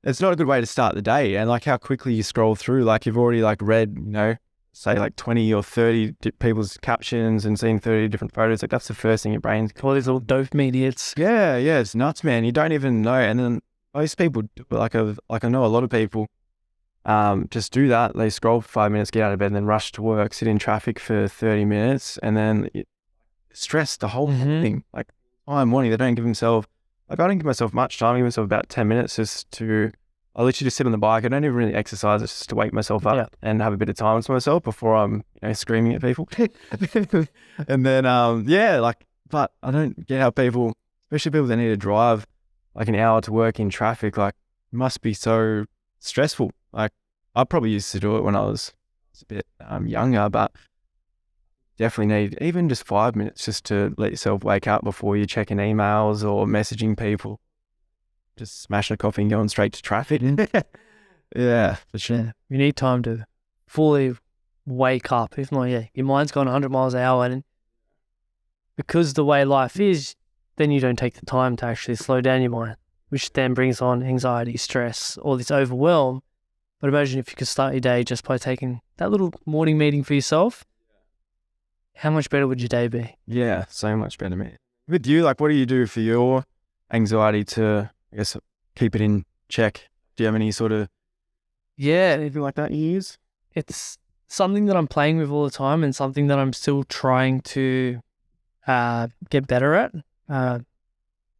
it's not a good way to start the day. And how quickly you scroll through, you've already read, say 20 or 30 people's captions and seen 30 different photos. That's the first thing your brain's all these little dopamine hits. Yeah, it's nuts, man. You don't even know. And then most people do it. I know a lot of people just do that. They scroll for 5 minutes, get out of bed, and then rush to work, sit in traffic for 30 minutes, and then stressed the whole thing. Like morning, they don't give themselves, like I don't give myself much time. I give myself about 10 minutes I literally just sit on the bike. I don't even really exercise. It's just to wake myself up and have a bit of time to myself before I'm screaming at people. And then, but I don't get how people, especially people that need to drive like an hour to work in traffic, like it must be so stressful. Like I probably used to do it when I was a bit younger, but definitely need even just 5 minutes just to let yourself wake up before you're checking emails or messaging people. Just smashing a coffee and going straight to traffic. Yeah, for sure. Yeah, you need time to fully wake up. If not, your mind's going 100 miles an hour. And because the way life is, then you don't take the time to actually slow down your mind, which then brings on anxiety, stress, all this overwhelm. But imagine if you could start your day just by taking that little morning meeting for yourself. How much better would your day be? Yeah, so much better, man. With you, like, what do you do for your anxiety to, I guess, keep it in check? Do you have any sort of anything like that you use? It's something that I'm playing with all the time and something that I'm still trying to get better at.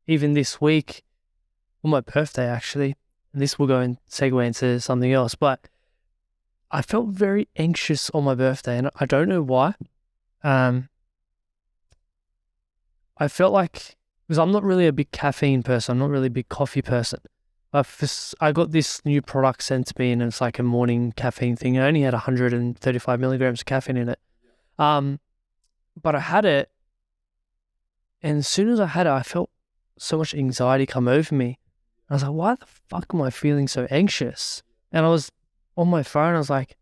Even this week, on my birthday actually, and this will go and segue into something else, but I felt very anxious on my birthday and I don't know why. I felt like, because I'm not really a big caffeine person, I'm not really a big coffee person. I got this new product sent to me and it's like a morning caffeine thing. It only had 135 milligrams of caffeine in it. But I had it, and as soon as I had it, I felt so much anxiety come over me. I was like, why the fuck am I feeling so anxious? And I was on my phone, I was like,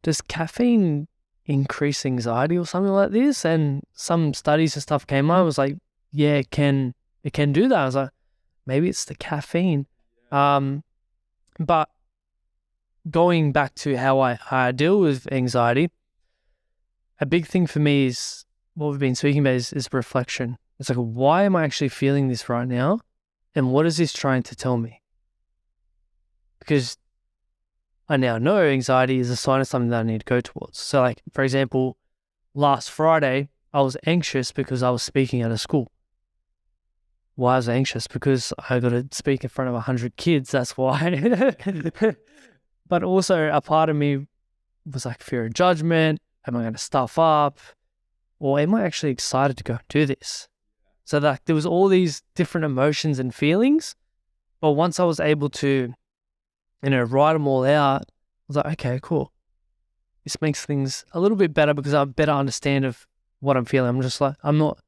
does caffeine increase anxiety or something like this? And some studies and stuff came out. I was like, yeah, it can do that. I was like, maybe it's the caffeine. But going back to how I deal with anxiety, a big thing for me is what we've been speaking about is reflection. It's like, why am I actually feeling this right now? And what is this trying to tell me? Because I now know anxiety is a sign of something that I need to go towards. So like, for example, last Friday, I was anxious because I was speaking at a school. Why was I anxious? Because I got to speak in front of 100 kids. That's why. But also a part of me was like fear of judgment. Am I going to stuff up? Or am I actually excited to go do this? So that there was all these different emotions and feelings. But once I was able to, write them all out, I was like, okay, cool. This makes things a little bit better because I better understand of what I'm feeling. I'm just like, I'm not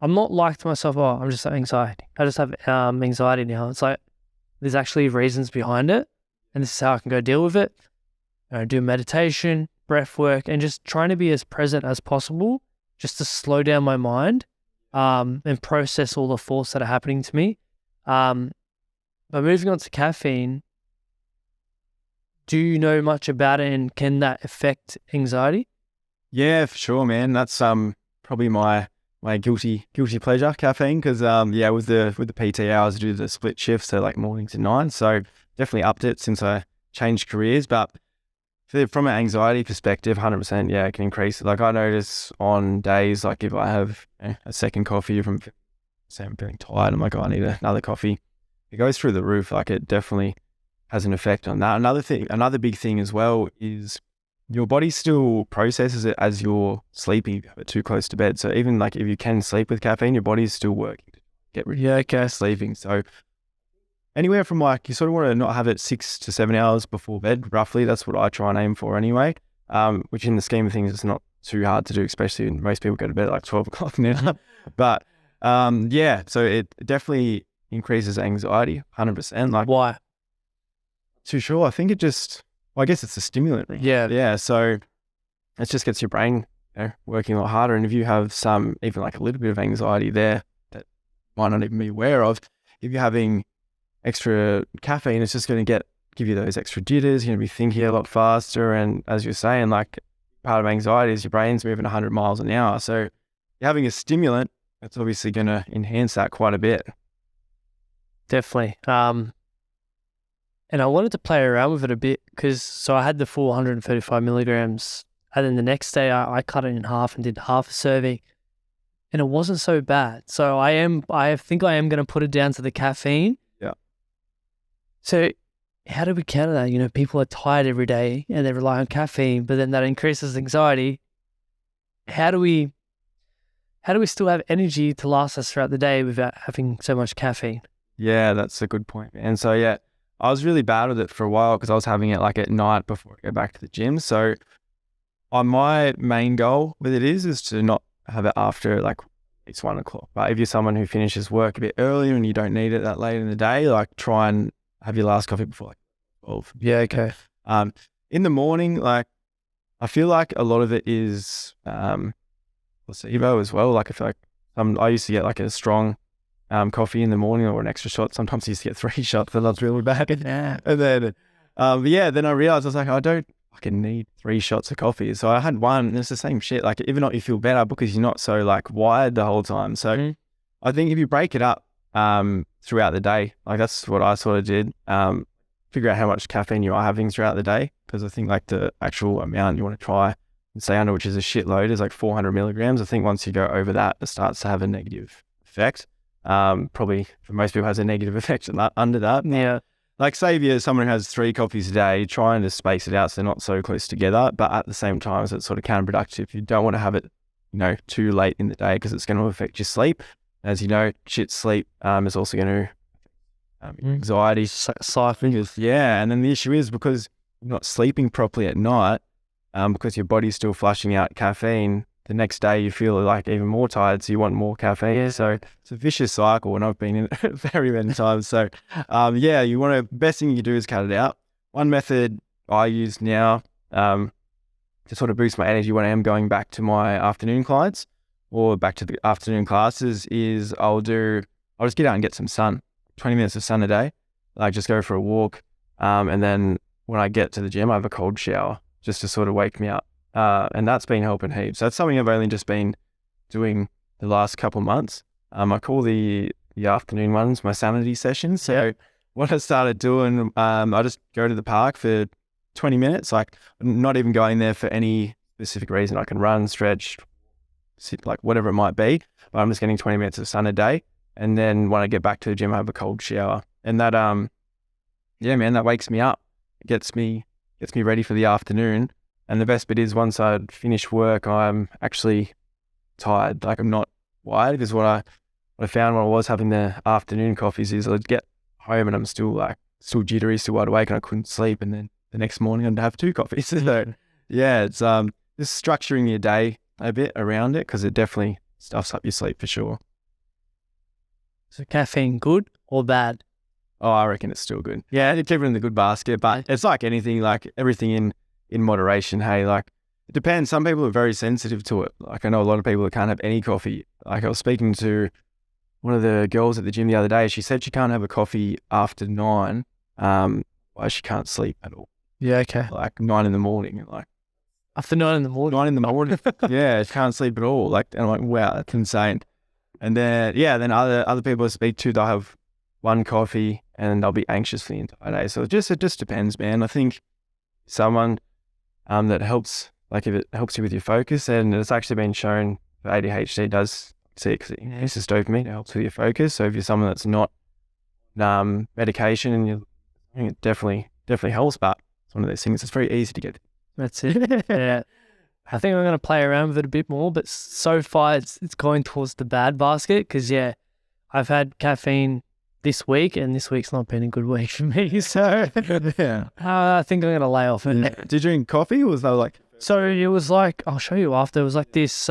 like to myself, oh, I'm just anxiety. I just have anxiety now. It's like, there's actually reasons behind it. And this is how I can go deal with it. Do meditation, breath work, and just trying to be as present as possible, just to slow down my mind and process all the thoughts that are happening to me. But moving on to caffeine, do you know much about it and can that affect anxiety? Yeah, for sure, man. That's probably my guilty pleasure, caffeine, because with the PT hours I do the split shift, so like morning to 9. So definitely upped it since I changed careers. But from an anxiety perspective, 100%, yeah, it can increase it. Like I notice on days like if I have a second coffee from, say I'm feeling tired, I'm like, oh, I need another coffee. It goes through the roof. Like it definitely has an effect on that. Another big thing as well is your body still processes it as you're sleeping if you have it too close to bed. So even like if you can sleep with caffeine, your body is still working to get rid of sleeping. So anywhere from like, you sort of want to not have it 6 to 7 hours before bed, roughly. That's what I try and aim for anyway, which in the scheme of things, it's not too hard to do, especially when most people go to bed at like 12 o'clock now. But so it definitely increases anxiety, 100%. Like, why? Too sure. I think I guess it's a stimulant. Yeah. So it just gets your brain working a lot harder. And if you have even like a little bit of anxiety there that might not even be aware of, if you're having extra caffeine, it's just going to give you those extra jitters. You're going to be thinking a lot faster. And as you're saying, like part of anxiety is your brain's moving 100 miles an hour. So you're having a stimulant, that's obviously going to enhance that quite a bit. Definitely. And I wanted to play around with it a bit so I had the full 135 milligrams. And then the next day I cut it in half and did half a serving. and it wasn't so bad. So I think I am going to put it down to the caffeine. Yeah. So how do we counter that? You know, people are tired every day and they rely on caffeine, but then that increases anxiety. How do we still have energy to last us throughout the day without having so much caffeine? Yeah, that's a good point, man. So yeah, I was really bad with it for a while because I was having it like at night before I go back to the gym. So my main goal with it is to not have it after like it's 1 o'clock. But if you're someone who finishes work a bit earlier and you don't need it that late in the day, like try and have your last coffee before like 12. Yeah, okay. In the morning, like I feel like a lot of it is placebo as well. Like I feel like I used to get like a strong coffee in the morning or an extra shot. Sometimes I used to get 3 shots and that's really bad. Yeah. And then, then I realized I was like, I don't fucking need 3 shots of coffee. So I had one and it's the same shit. Like even not you feel better because you're not so like wired the whole time. So I think if you break it up throughout the day, like that's what I sort of did, figure out how much caffeine you are having throughout the day. Because I think like the actual amount you want to try and stay under, which is a shitload, is like 400 milligrams. I think once you go over that, it starts to have a negative effect. Probably for most people has a negative effect under that. Yeah. Like say if you're someone who has 3 coffees a day, trying to space it out so they're not so close together, but at the same time, so it's sort of counterproductive. You don't want to have it, too late in the day because it's going to affect your sleep. As you know, shit sleep is also going to anxiety. Cycling. Yeah, and then the issue is because you're not sleeping properly at night, because your body's still flushing out caffeine, the next day you feel like even more tired, so you want more caffeine. Yeah. So it's a vicious cycle, and I've been in it very many times. So, best thing you can do is cut it out. One method I use now to sort of boost my energy when I am going back to my afternoon clients or back to the afternoon classes is I'll just get out and get some sun, 20 minutes of sun a day. Like just go for a walk, and then when I get to the gym, I have a cold shower just to sort of wake me up. And that's been helping heaps. That's something I've only just been doing the last couple months. I call the afternoon ones my sanity sessions. So what I started doing, I just go to the park for 20 minutes. Like I'm not even going there for any specific reason. I can run, stretch, sit, like whatever it might be. But I'm just getting 20 minutes of sun a day. And then when I get back to the gym, I have a cold shower. And that, that wakes me up. It gets me ready for the afternoon. And the best bit is once I finish work, I'm actually tired. Like I'm not wired, because what I found when I was having the afternoon coffees is I'd get home and I'm still jittery, still wide awake, and I couldn't sleep. And then the next morning I'd have 2 coffees. So yeah, it's just structuring your day a bit around it, because it definitely stuffs up your sleep for sure. So caffeine, good or bad? Oh, I reckon it's still good. Yeah, it's keep it in the good basket, but it's like anything, like everything in moderation. Hey, like it depends. Some people are very sensitive to it. Like I know a lot of people that can't have any coffee. Like I was speaking to one of the girls at the gym the other day. She said she can't have a coffee after 9. Why she can't sleep at all. Yeah, okay. Like 9 in the morning, and like After 9 in the morning. 9 in the morning. Yeah, she can't sleep at all. Like, and I'm like, wow, that's insane. And then then other people I speak to, they'll have 1 coffee and they'll be anxious for the entire day. So it just depends, man. I think someone that helps, like if it helps you with your focus, and it's actually been shown for ADHD does see it, because it increases dopamine, it helps with your focus. So if you're someone that's not medication, and I think it definitely helps, but it's one of those things. It's very easy to get. That's it. Yeah. I think I'm going to play around with it a bit more, but so far it's going towards the bad basket, because I've had caffeine this week, and this week's not been a good week for me. So Yeah. I think I'm going to lay off it. Did you drink coffee, or was that like? So it was like, I'll show you after. It was like this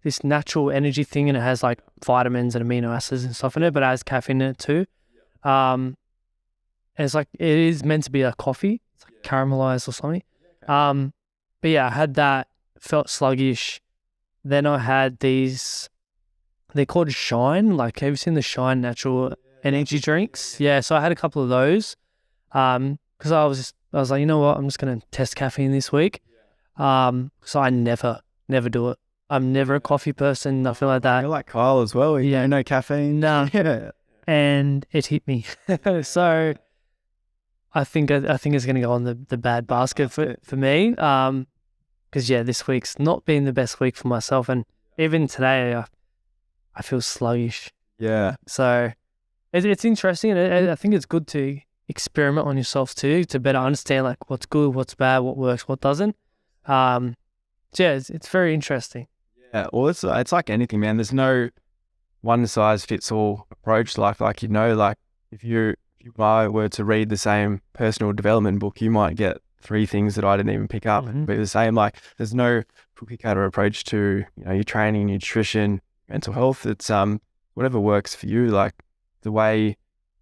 this natural energy thing, and it has like vitamins and amino acids and stuff in it, but it has caffeine in it too. And it's like, it is meant to be a coffee. It's like caramelized or something. But yeah, I had that, felt sluggish. Then I had these, they're called Shine. Like, have you seen the Shine natural energy drinks? Yeah, so I had a couple of those. Because I was like, you know what, I'm just going to test caffeine this week. So I never do it. I'm never a coffee person, nothing like that. You're like Kyle as well. Yeah. No caffeine. No. Yeah. And it hit me. So I think it's going to go on the bad basket for me. Because this week's not been the best week for myself, and Even today, I feel sluggish. Yeah. So it's interesting, and I think it's good to experiment on yourself too to better understand like what's good, what's bad, what works, what doesn't. Yeah, it's very interesting. Yeah. Well, it's like anything, man. There's no one size fits all approach. Like like if you were to read the same personal development book, you might get three things that I didn't even pick up. Mhm. But the same, like there's no cookie cutter approach to your training, nutrition, mental health. It's whatever works for you. Like the way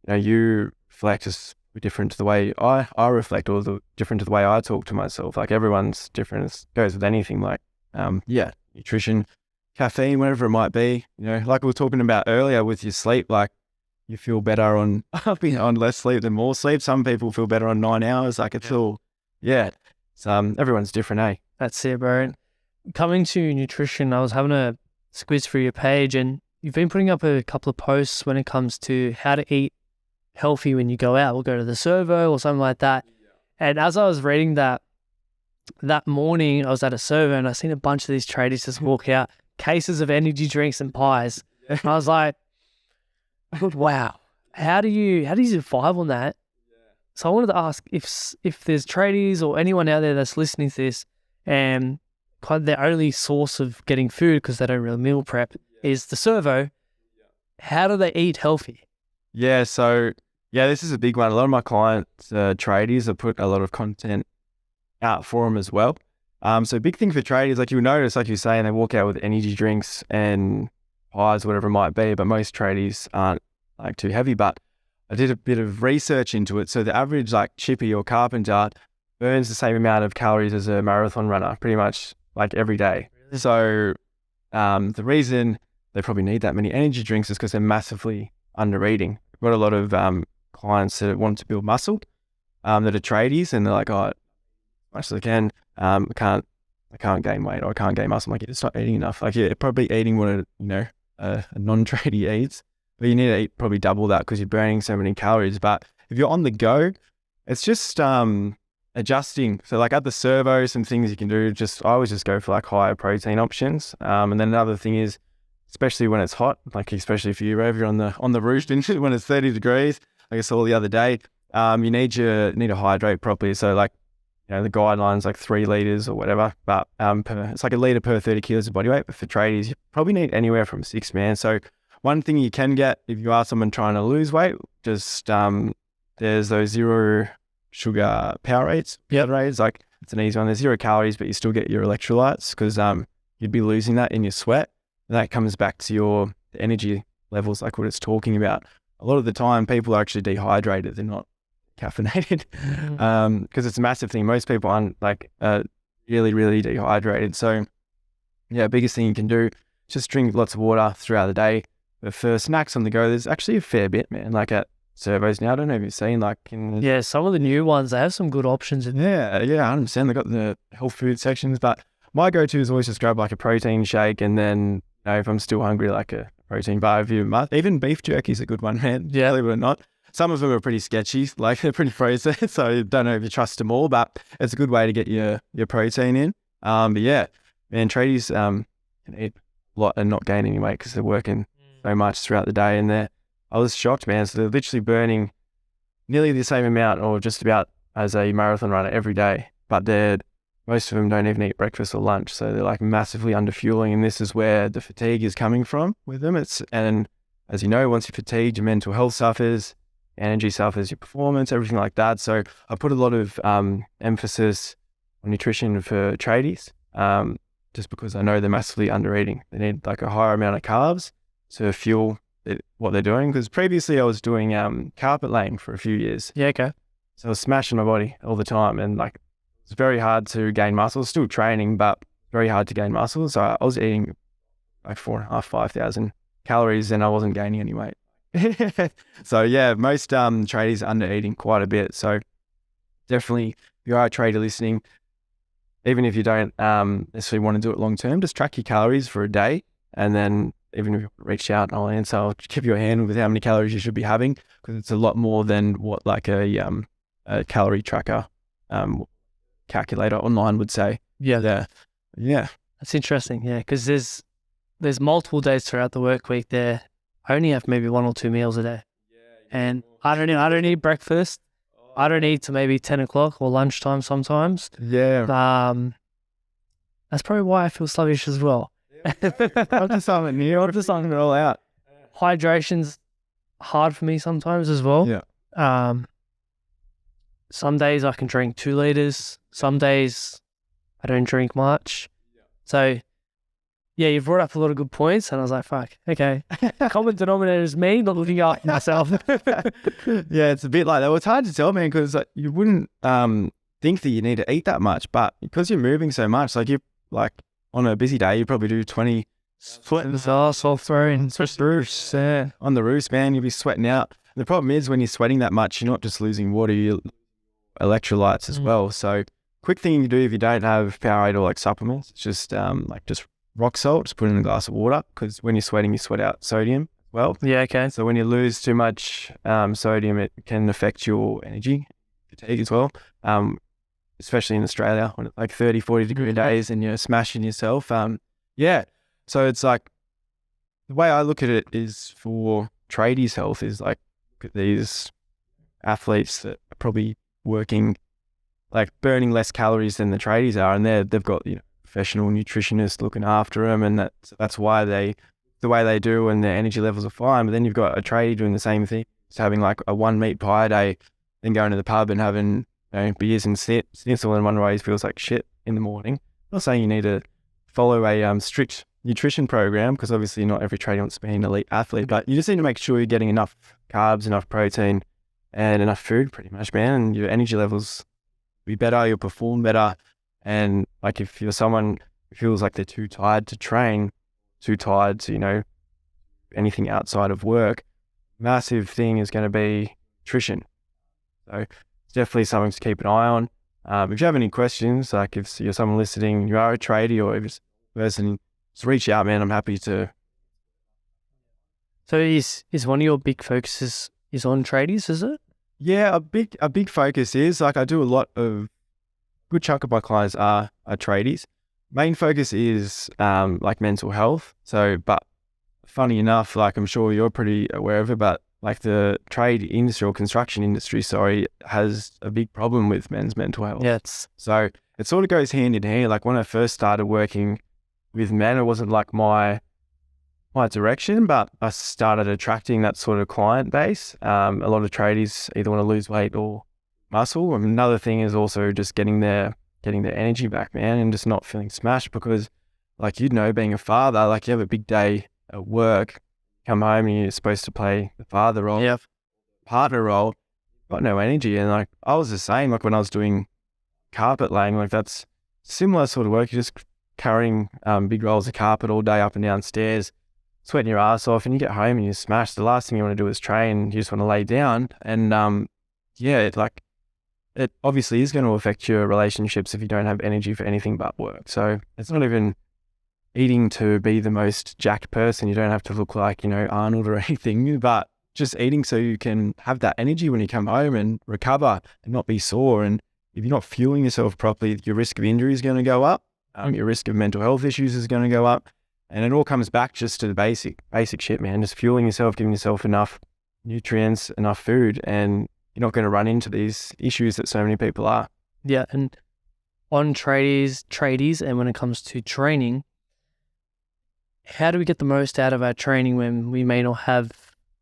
you reflect is different to the way I reflect, or different to the way I talk to myself. Like everyone's different. It goes with anything. Like nutrition, caffeine, whatever it might be. Like we were talking about earlier with your sleep, like you feel better on on less sleep than more sleep. Some people feel better on 9 hours. Like it's all, it's everyone's different, eh? That's it, bro. Coming to nutrition, I was having a squiz through your page, and you've been putting up a couple of posts when it comes to how to eat healthy when you go out. We'll go to the servo or something like that. And as I was reading that morning, I was at a servo and I seen a bunch of these tradies just walk out, cases of energy drinks and pies. And I was like, wow, how do you survive on that? So I wanted to ask if there's tradies or anyone out there that's listening to this and kind of their only source of getting food, because they don't really meal prep, is the servo. How do they eat healthy? Yeah, so this is a big one. A lot of my clients, tradies, have put a lot of content out for them as well. So big thing for tradies, like you'll notice, like you're saying, they walk out with energy drinks and pies, whatever it might be, but most tradies aren't like too heavy. But I did a bit of research into it. So the average like chippy or carpenter burns the same amount of calories as a marathon runner, pretty much like every day. Really? So the reason they probably need that many energy drinks is because they're massively under eating. I've got a lot of clients that want to build muscle that are tradies, and they're like, oh, as much as I can, I can't gain weight, or I can't gain muscle. I'm like, you're just not eating enough. Like you're probably eating what a non-tradie eats, but you need to eat probably double that because you're burning so many calories. But if you're on the go, it's just adjusting. So like at the servo, some things you can do, I always just go for like higher protein options. And then another thing is, especially when it's hot, like especially for you, Rev, you're on the roof when it's 30 degrees, like I saw the other day, you need to hydrate properly. So like, the guidelines like 3 liters or whatever, but it's like a liter per 30 kilos of body weight. But for tradies, you probably need anywhere from 6, man. So one thing you can get if you are someone trying to lose weight, just there's those 0 sugar Powerades. Powerades, like it's an easy one. There's 0 calories, but you still get your electrolytes because you'd be losing that in your sweat. And that comes back to your energy levels, like what it's talking about. A lot of the time, people are actually dehydrated. They're not caffeinated because it's a massive thing. Most people aren't like really, really dehydrated. So biggest thing you can do, just drink lots of water throughout the day. But for snacks on the go, there's actually a fair bit, man. Like at servos now, I don't know if you've seen some of the new ones, they have some good options in there. Yeah, I understand they've got the health food sections, but my go-to is always just grab like a protein shake, and then if I'm still hungry, like a protein bar. Even beef jerky is a good one, man. Yeah, believe it or not. Some of them are pretty sketchy, like they're pretty frozen, so I don't know if you trust them all, but it's a good way to get your protein in. But yeah, man, tradies can eat a lot and not gain any weight because they're working so much throughout the day, and I was shocked, man. So they're literally burning nearly the same amount, or just about, as a marathon runner every day, but most of them don't even eat breakfast or lunch, so they're like massively under fueling, and this is where the fatigue is coming from with them. And as you know, once you're fatigued, your mental health suffers, energy suffers, your performance, everything like that. So I put a lot of emphasis on nutrition for tradies, just because I know they're massively under eating. They need like a higher amount of carbs to fuel what they're doing. Because previously I was doing carpet laying for a few years. Yeah, okay. So I was smashing my body all the time, and like it's very hard to gain muscle. Still training, but very hard to gain muscle. So I was eating like 4,500-5,000 calories, and I wasn't gaining any weight. So yeah, most tradies are under eating quite a bit. So definitely, if you are a trader listening, even if you don't necessarily want to do it long term, just track your calories for a day, and then even if you reach out, I'll give you a hand with how many calories you should be having, because it's a lot more than what like a calorie tracker calculator online would say. Yeah. Yeah. That's interesting. Yeah, because there's there's multiple days throughout the work week there. I only have maybe 1 or 2 meals a day. And I don't eat breakfast. I don't eat till maybe 10 o'clock or lunchtime sometimes. Yeah. That's probably why I feel sluggish as well. I'm just something new. I'm just something it all out. Hydration's hard for me sometimes as well. Yeah. Some days I can drink 2 liters. Some days I don't drink much. So, yeah, you've brought up a lot of good points, and I was like, fuck, okay. Common denominator is me, not looking after myself. Yeah, it's a bit like that. Well, it's hard to tell, man, because you wouldn't think that you need to eat that much, but because you're moving so much, like on a busy day, you probably do 20 Sweating his ass off, throwing roofs. on the roofs, man. You'll be sweating out. The problem is when you're sweating that much, you're not just losing water, you electrolytes as well. So quick thing you do if you don't have Powerade or like supplements, it's just just rock salt, just put it in a glass of water, because when you're sweating, you sweat out sodium as well. Yeah, okay. So when you lose too much sodium, it can affect your energy fatigue as well, especially in Australia when it's like 30, 40 degree days and you're smashing yourself. Yeah. So it's like, the way I look at it is for tradies' health is like, look at these athletes that are probably working, like burning less calories than the tradies are, and they've got professional nutritionists looking after them, and that's why the way they do, and their energy levels are fine. But then you've got a tradie doing the same thing, just having like a 1 meat pie a day, then going to the pub and having beers and schnitzel, and one way feels like shit in the morning. I'm not saying you need to follow a strict nutrition program, because obviously not every tradie wants to be an elite athlete, but you just need to make sure you're getting enough carbs, enough protein, and enough food, pretty much, man, and your energy levels be better, you'll perform better. And like if you're someone who feels like they're too tired to train, too tired to, anything outside of work, massive thing is going to be nutrition. So it's definitely something to keep an eye on. If you have any questions, like if you're someone listening, you are a tradie or if it's a person, just reach out, man. I'm happy to. So is one of your big focuses is on tradies, is it? Yeah, a big focus is like I do a lot of, good chunk of my clients are tradies. Main focus is like mental health. So, but funny enough, like I'm sure you're pretty aware of it, but like the trade industry or construction industry, has a big problem with men's mental health. Yes. So it sort of goes hand in hand. Like when I first started working with men, it wasn't like my direction, but I started attracting that sort of client base. A lot of tradies either want to lose weight or muscle. And another thing is also just getting their energy back, man, and just not feeling smashed, because like, being a father, like you have a big day at work, come home and you're supposed to play the father role, partner role, got no energy. And like I was the same, like when I was doing carpet laying, like that's similar sort of work. You're just carrying big rolls of carpet all day up and down stairs, sweating your ass off, and you get home and you're smashed. The last thing you want to do is train. You just want to lay down. And it obviously is going to affect your relationships if you don't have energy for anything but work. So it's not even eating to be the most jacked person. You don't have to look like, Arnold or anything, but just eating so you can have that energy when you come home and recover and not be sore. And if you're not fueling yourself properly, your risk of injury is going to go up. Your risk of mental health issues is going to go up. And it all comes back just to the basic shit, man. Just fueling yourself, giving yourself enough nutrients, enough food, and you're not going to run into these issues that so many people are. Yeah, and on tradies, and when it comes to training, how do we get the most out of our training when we may not have,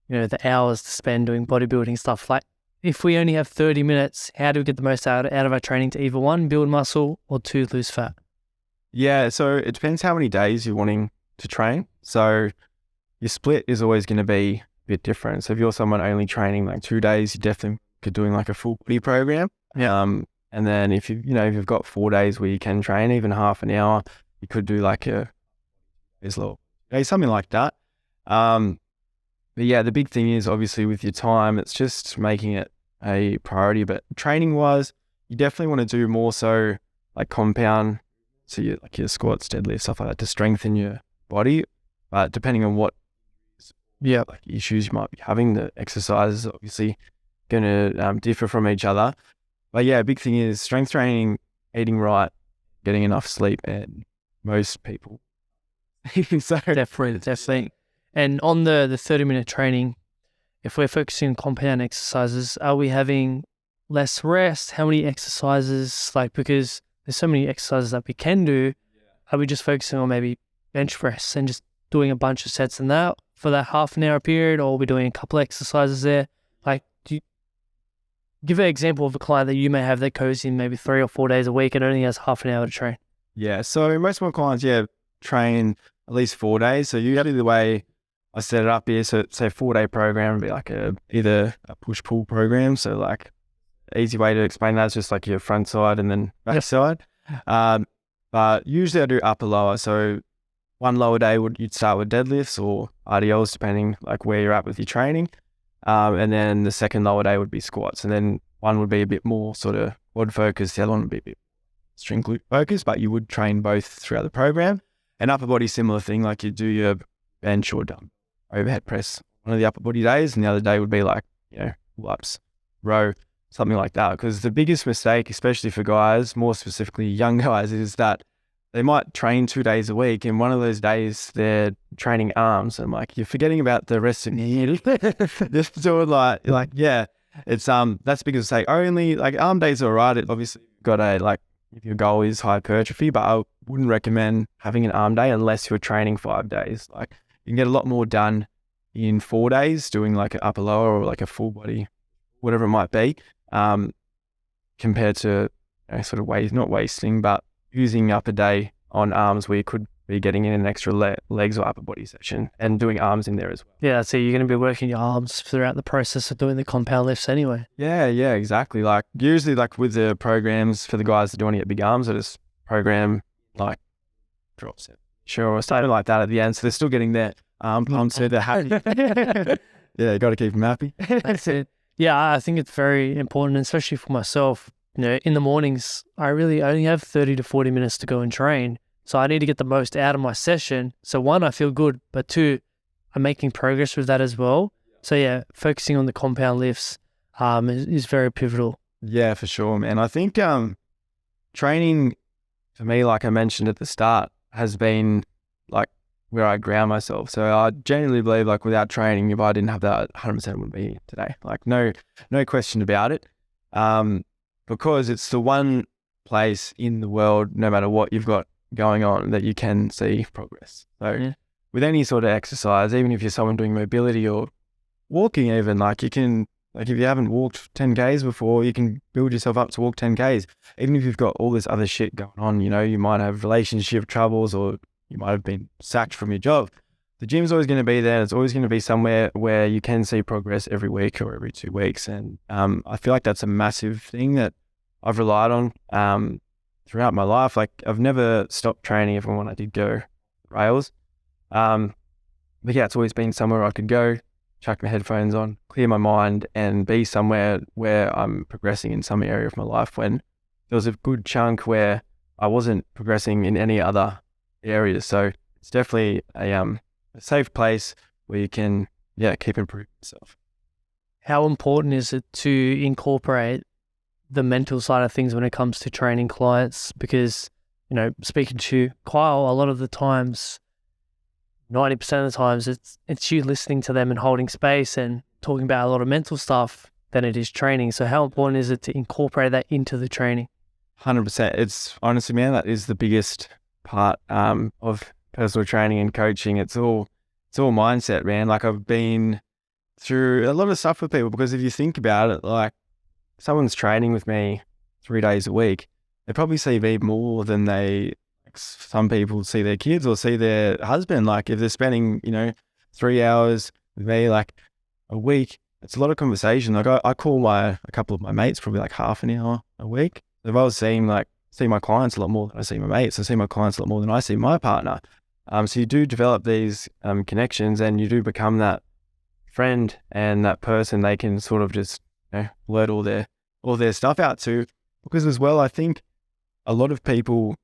the hours to spend doing bodybuilding stuff? Like, if we only have 30 minutes, how do we get the most out of our training to either 1, build muscle, or 2, lose fat? Yeah, so it depends how many days you're wanting to train. So your split is always going to be a bit different. So if you're someone only training like 2 days, you definitely could doing like a full body program. Yeah. And then if you've got 4 days where you can train even half an hour, you could do like something like that. But yeah, the big thing is obviously with your time, it's just making it a priority. But training wise, you definitely want to do more so like compound. So your squats, deadlifts, stuff like that to strengthen your body. But depending on what like issues you might be having, the exercises are obviously going to differ from each other. But yeah, a big thing is strength training, eating right, getting enough sleep, and most people So Definitely. And on the 30-minute training, if we're focusing on compound exercises, are we having less rest? How many exercises? Like, because there's so many exercises that we can do. Are we just focusing on maybe bench press and just doing a bunch of sets in that for that half an hour period, or are we doing a couple of exercises there? Like, do you give an example of a client that you may have that goes in maybe 3 or 4 days a week and only has half an hour to train? yeah, so most of my clients, train at least 4 days. So usually the way I set it up is, so say 4-day program would be like either a push-pull program. So like easy way to explain that is just like your front side and then back side. But usually I do upper lower. So one lower day you'd start with deadlifts or RDLs, depending like where you're at with your training. And then the second lower day would be squats. And then one would be a bit more sort of quad focused. The other one would be a bit string glute focused, but you would train both throughout the program. And upper body, similar thing, like you do your bench or dumb overhead press one of the upper body days, and the other day would be like, pull-ups, row, something like that. Because the biggest mistake, especially for guys, more specifically young guys, is that they might train 2 days a week, and one of those days they're training arms, and like you're forgetting about the rest of the just doing it's that's because say only like arm days are alright. It obviously got if your goal is hypertrophy, but I wouldn't recommend having an arm day unless you're training 5 days. Like you can get a lot more done in 4 days doing like an upper lower or like a full body, whatever it might be, compared to sort of not wasting, but using up a day on arms where you could be getting in an extra legs or upper body session and doing arms in there as well. Yeah, so you're going to be working your arms throughout the process of doing the compound lifts anyway. Yeah, exactly. Like usually like with the programs for the guys that don't want to get big arms, I just program like drop set, or something like that at the end. So they're still getting their arm pumps, so they're happy. Yeah, you got to keep them happy. That's it. Yeah, I think it's very important, especially for myself. In the mornings, I really only have 30 to 40 minutes to go and train. So I need to get the most out of my session. So one, I feel good, but two, I'm making progress with that as well. So yeah, focusing on the compound lifts is very pivotal. Yeah, for sure, man. I think training for me, like I mentioned at the start, has been like where I ground myself. So I genuinely believe like without training, if I didn't have that, 100% wouldn't be here today. Like no question about it. Because it's the one place in the world, no matter what you've got going on, that you can see progress. So with any sort of exercise, even if you're someone doing mobility or walking even, like you can, like if you haven't walked 10Ks before, you can build yourself up to walk 10Ks. Even if you've got all this other shit going on, you might have relationship troubles or you might have been sacked from your job. The gym's always going to be there. It's always going to be somewhere where you can see progress every week or every 2 weeks. And I feel like that's a massive thing that I've relied on throughout my life. Like I've never stopped training even when I did go rails. But yeah, it's always been somewhere I could go, chuck my headphones on, clear my mind and be somewhere where I'm progressing in some area of my life, when there was a good chunk where I wasn't progressing in any other areas. So it's definitely a safe place where you can, keep improving yourself. How important is it to incorporate the mental side of things when it comes to training clients? Because, speaking to Kyle, a lot of the times, 90% of the times, it's you listening to them and holding space and talking about a lot of mental stuff than it is training. So how important is it to incorporate that into the training? 100%. It's honestly, man, that is the biggest part of personal training and coaching. It's all mindset, man. Like I've been through a lot of stuff with people, because if you think about it, like someone's training with me 3 days a week, they probably see me more than some people see their kids or see their husband. Like if they're spending, 3 hours with me like a week, it's a lot of conversation. Like I call a couple of my mates probably like half an hour a week. If I was see my clients a lot more than I see my mates, I see my clients a lot more than I see my partner. So you do develop these connections, and you do become that friend and that person they can sort of just let all their stuff out to. Because as well, I think a lot of people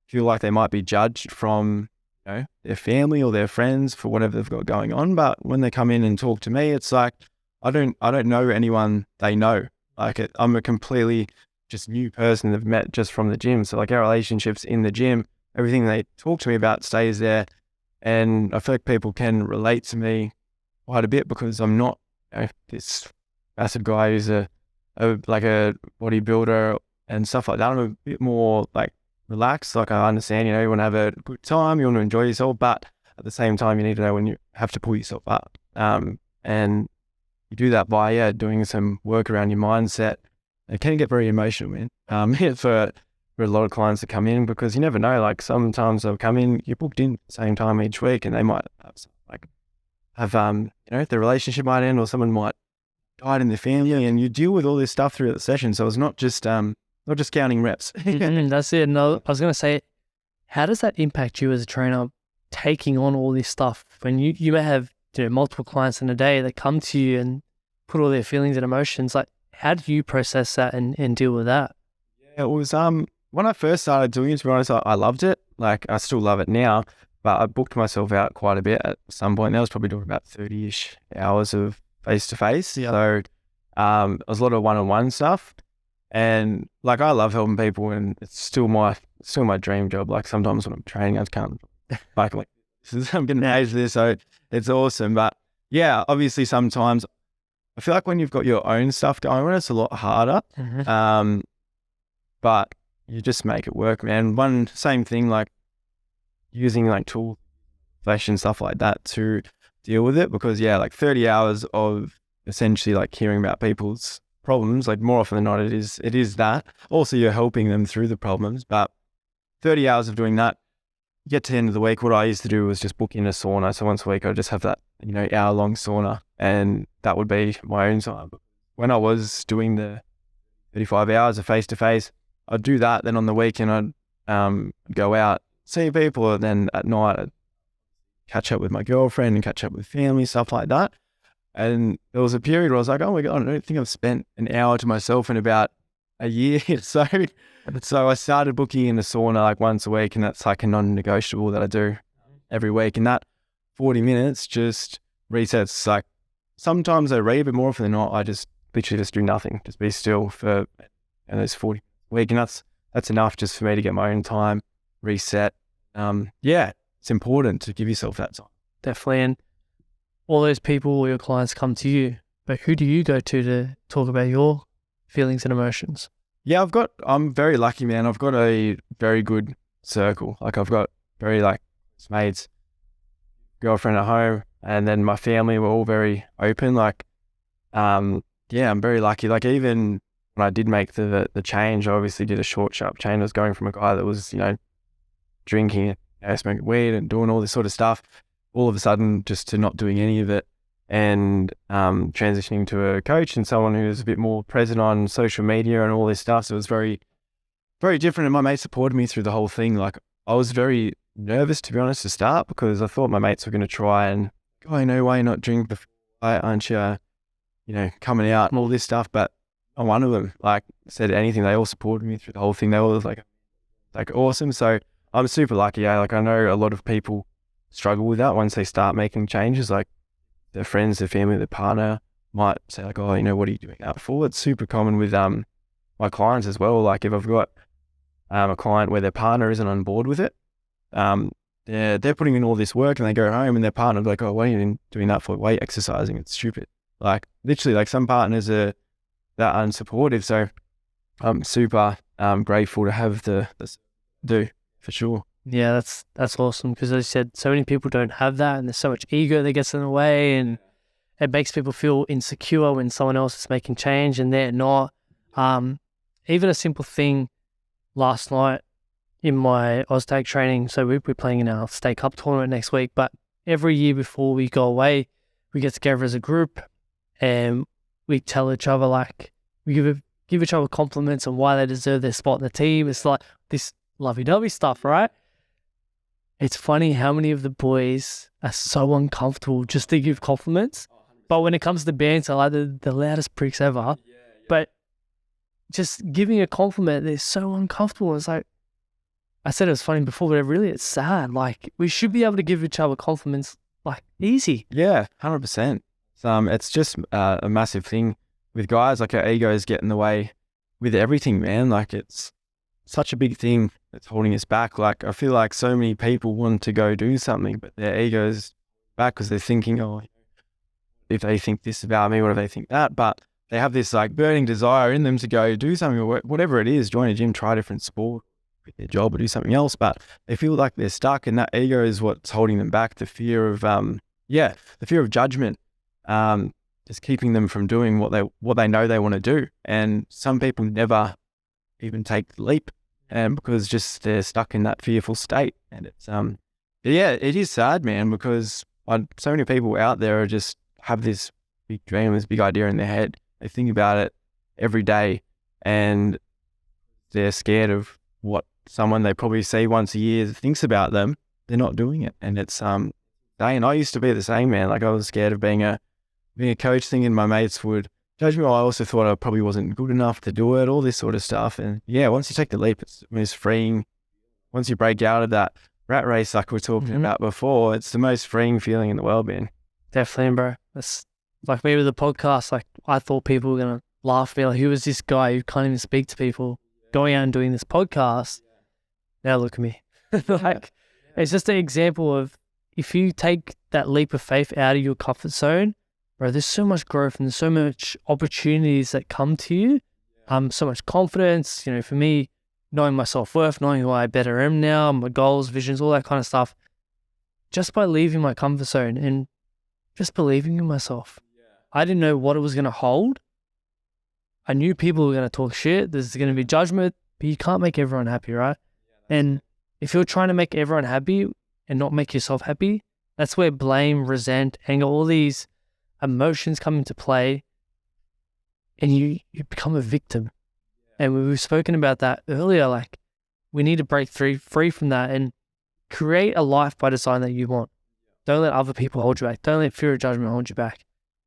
feel like they might be judged from their family or their friends for whatever they've got going on. But when they come in and talk to me, it's like I don't know anyone they know. Like I'm a completely just new person they've met just from the gym. So like our relationships in the gym everything they talk to me about stays there. And I feel like people can relate to me quite a bit because I'm not this massive guy who's like a bodybuilder and stuff like that. I'm a bit more like relaxed. Like I understand, you want to have a good time, you want to enjoy yourself, but at the same time, you need to know when you have to pull yourself up. And you do that by doing some work around your mindset. It can get very emotional, man. For a lot of clients that come in, because you never know. Like sometimes they'll come in, you're booked in at the same time each week, and they might have the relationship might end, or someone might die in their family, and you deal with all this stuff throughout the session. So it's not just counting reps. That's it. No, I was gonna say, how does that impact you as a trainer, taking on all this stuff when you may have multiple clients in a day that come to you and put all their feelings and emotions? Like, how do you process that and deal with that? Yeah, it was when I first started doing it, to be honest, I loved it. Like I still love it now, but I booked myself out quite a bit at some point. I was probably doing about 30-ish hours of face-to-face. Yeah. So it was a lot of one-on-one stuff. And like I love helping people, and it's still my dream job. Like sometimes when I'm training, I can't like I'm getting age of this, so it's awesome. But yeah, obviously sometimes I feel like when you've got your own stuff going on, it's a lot harder. Mm-hmm. But you just make it work, man. Same thing, like using like tool flash and stuff like that to deal with it, because like 30 hours of essentially like hearing about people's problems, like more often than not, it is that. Also, you're helping them through the problems, but 30 hours of doing that, you get to the end of the week, what I used to do was just book in a sauna. So once a week, I'd just have that, hour-long sauna, and that would be my own time. When I was doing the 35 hours of face-to-face, I'd do that. Then on the weekend, I'd go out, see people, and then at night, I'd catch up with my girlfriend and catch up with family, stuff like that. And there was a period where I was like, oh my God, I don't think I've spent an hour to myself in about a year. So I started booking in the sauna like once a week, and that's like a non-negotiable that I do every week. And that 40 minutes just resets. Like sometimes I read, but more often than not, I just literally just do nothing, just be still for those 40 week. And that's enough just for me to get my own time, reset. It's important to give yourself that time. Definitely. And all those people, all your clients come to you, but who do you go to talk about your feelings and emotions? Yeah, I'm very lucky, man. I've got a very good circle. Like I've got very mates, girlfriend at home, and then my family were all very open. Like, I'm very lucky. Like even when I did make the change, I obviously did a short, sharp change. I was going from a guy that was, drinking, smoking weed and doing all this sort of stuff, all of a sudden just to not doing any of it, and transitioning to a coach and someone who was a bit more present on social media and all this stuff. So it was very, very different. And my mate supported me through the whole thing. Like I was very nervous, to be honest, to start, because I thought my mates were going to try and, why not drink before? Why aren't you, coming out and all this stuff? But not one of them said anything. They all supported me through the whole thing. They all was like awesome. So I'm super lucky. Like I know a lot of people struggle with that once they start making changes. Like their friends, their family, their partner might say what are you doing that for? It's super common with my clients as well. Like if I've got a client where their partner isn't on board with it, they're putting in all this work and they go home and their partner's like, what are you doing that for? Why are you exercising? It's stupid. Like literally, some partners are that unsupportive. So I'm super grateful to have the do for sure. Yeah, that's awesome, because as you said, so many people don't have that, and there's so much ego that gets in the way, and it makes people feel insecure when someone else is making change and they're not. Even a simple thing last night in my Oztag training, so we're playing in our State Cup tournament next week, but every year before we go away, we get together as a group and we tell each other, we give each other compliments on why they deserve their spot in the team. It's like this lovey-dovey stuff, right? It's funny how many of the boys are so uncomfortable just to give compliments. But when it comes to banter, the loudest pricks ever. Yeah. But just giving a compliment, they're so uncomfortable. It's like, I said it was funny before, but really it's sad. We should be able to give each other compliments easy. Yeah, 100%. It's just a massive thing with guys. Our egos get in the way with everything, man. It's such a big thing that's holding us back. Like, I feel like so many people want to go do something, but their ego's back because they're thinking, oh, if they think this about me, what if they think that? But they have this like burning desire in them to go do something or whatever it is, join a gym, try a different sport, quit their job or do something else. But they feel like they're stuck, and that ego is what's holding them back. The fear of, the fear of judgment, just keeping them from doing what they know they want to do. And some people never even take the leap, and because just they're stuck in that fearful state. And it's, it is sad, man, because so many people out there are just have this big dream, this big idea in their head. They think about it every day, and they're scared of what someone they probably see once a year thinks about them. They're not doing it. And it's, and I used to be the same, man. Like, I was scared of being a coach, thinking my mates would judge me. I also thought I probably wasn't good enough to do it, all this sort of stuff. And yeah, once you take the leap, it's the most freeing. Once you break out of that rat race like we were talking about before, it's the most freeing feeling in the world, man. Definitely, bro. That's like me with the podcast. Like, I thought people were going to laugh at me. Like, who is this guy who can't even speak to people going out and doing this podcast? Now look at me. It's just an example of, if you take that leap of faith out of your comfort zone, bro, there's so much growth and there's so much opportunities that come to you. So much confidence, for me, knowing my self-worth, knowing who I better am now, my goals, visions, all that kind of stuff, just by leaving my comfort zone and just believing in myself. I didn't know what it was going to hold. I knew people were going to talk shit. There's going to be judgment, but you can't make everyone happy, right? And if you're trying to make everyone happy and not make yourself happy, that's where blame, resent, anger, all these emotions come into play, and you become a victim. And we've spoken about that earlier. Like, we need to break free from that and create a life by design that you want. Don't let other people hold you back. Don't let fear of judgment hold you back.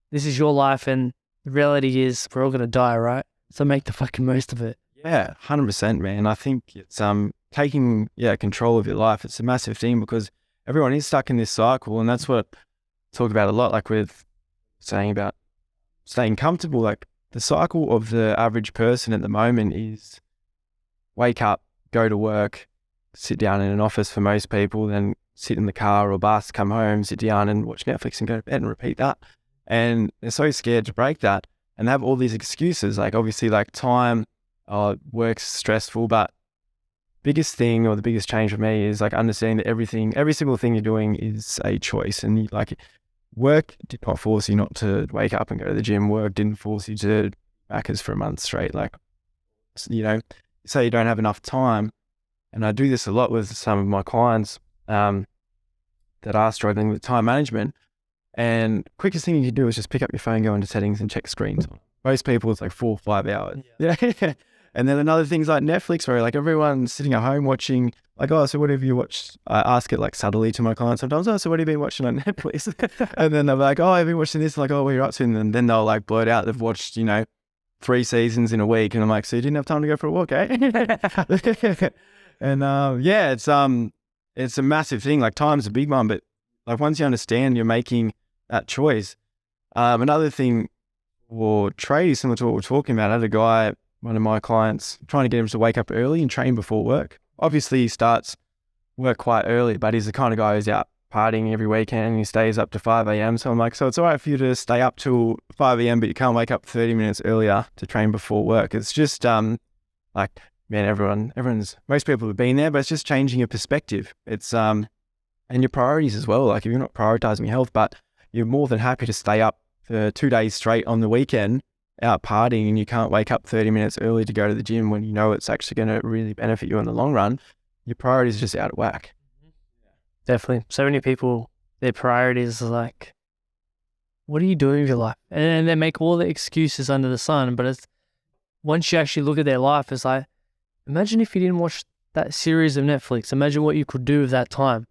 This is your life, and the reality is we're all going to die, right? So make the fucking most of it. Yeah, 100%, man. I think it's taking control of your life. It's a massive thing, because everyone is stuck in this cycle, and that's what I talk about a lot, like with saying about staying comfortable. Like, the cycle of the average person at the moment is wake up, go to work, sit down in an office for most people, then sit in the car or bus, come home, sit down and watch Netflix and go to bed and repeat that. And they're so scared to break that, and they have all these excuses. Like, obviously, like time, work's stressful, but biggest thing, or the biggest change for me, is like understanding that every single thing you're doing is a choice. And work did not force you not to wake up and go to the gym. Work didn't force you to backers for a month straight. Like, say you don't have enough time, and I do this a lot with some of my clients that are struggling with time management. And quickest thing you can do is just pick up your phone, go into settings and check screens. Most people, it's like 4 or 5 hours. Yeah. And then another thing's like Netflix, where like everyone's sitting at home watching, like, oh, so what have you watched? I ask it like subtly to my clients sometimes, oh, so what have you been watching on Netflix? And then they're like, oh, I've been watching this. I'm like, oh, what are you up to? And then they'll like blurt out they've watched, 3 seasons in a week. And I'm like, so you didn't have time to go for a walk, eh? And it's a massive thing. Like, time's a big one, but like once you understand you're making that choice. Another thing for tradies, similar to what we're talking about, I had a guy, one of my clients, trying to get him to wake up early and train before work. Obviously, he starts work quite early, but he's the kind of guy who's out partying every weekend and he stays up to 5 a.m. So I'm like, so it's all right for you to stay up till 5 a.m., but you can't wake up 30 minutes earlier to train before work. It's just like, man, most people have been there, but it's just changing your perspective. It's and your priorities as well. Like, if you're not prioritizing your health, but you're more than happy to stay up for 2 days straight on the weekend out partying, and you can't wake up 30 minutes early to go to the gym when you know it's actually going to really benefit you in the long run, your priorities are just out of whack. Definitely. So many people, their priorities are like, what are you doing with your life? And they make all the excuses under the sun, but it's, once you actually look at their life, it's like, imagine if you didn't watch that series of Netflix. Imagine what you could do with that time.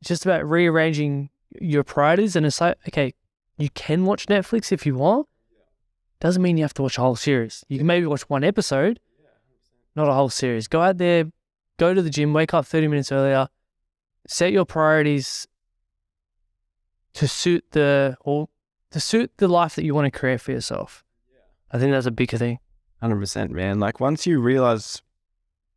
It's just about rearranging your priorities, and it's like, okay, you can watch Netflix if you want. Doesn't mean you have to watch a whole series. You can maybe watch one episode, not a whole series. Go out there, go to the gym, wake up 30 minutes earlier, set your priorities to suit the life that you want to create for yourself. I think that's a bigger thing. 100%, man. Like, once you realize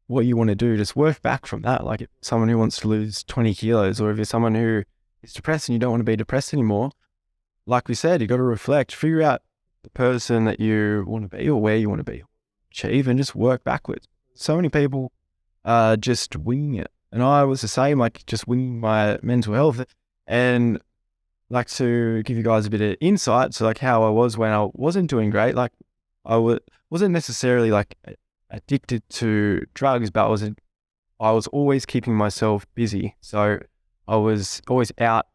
what you want to do, just work back from that. Like if someone who wants to lose 20 kilos, or if you're someone who is depressed and you don't want to be depressed anymore, like we said, you got to reflect, figure out the person that you want to be or where you want to be, achieve, and just work backwards. So many people are just winging it. And I was the same, like just winging my mental health. And like to give you guys a bit of insight, so like how I was when I wasn't doing great, like I wasn't necessarily like addicted to drugs, but I was always keeping myself busy. So I was always out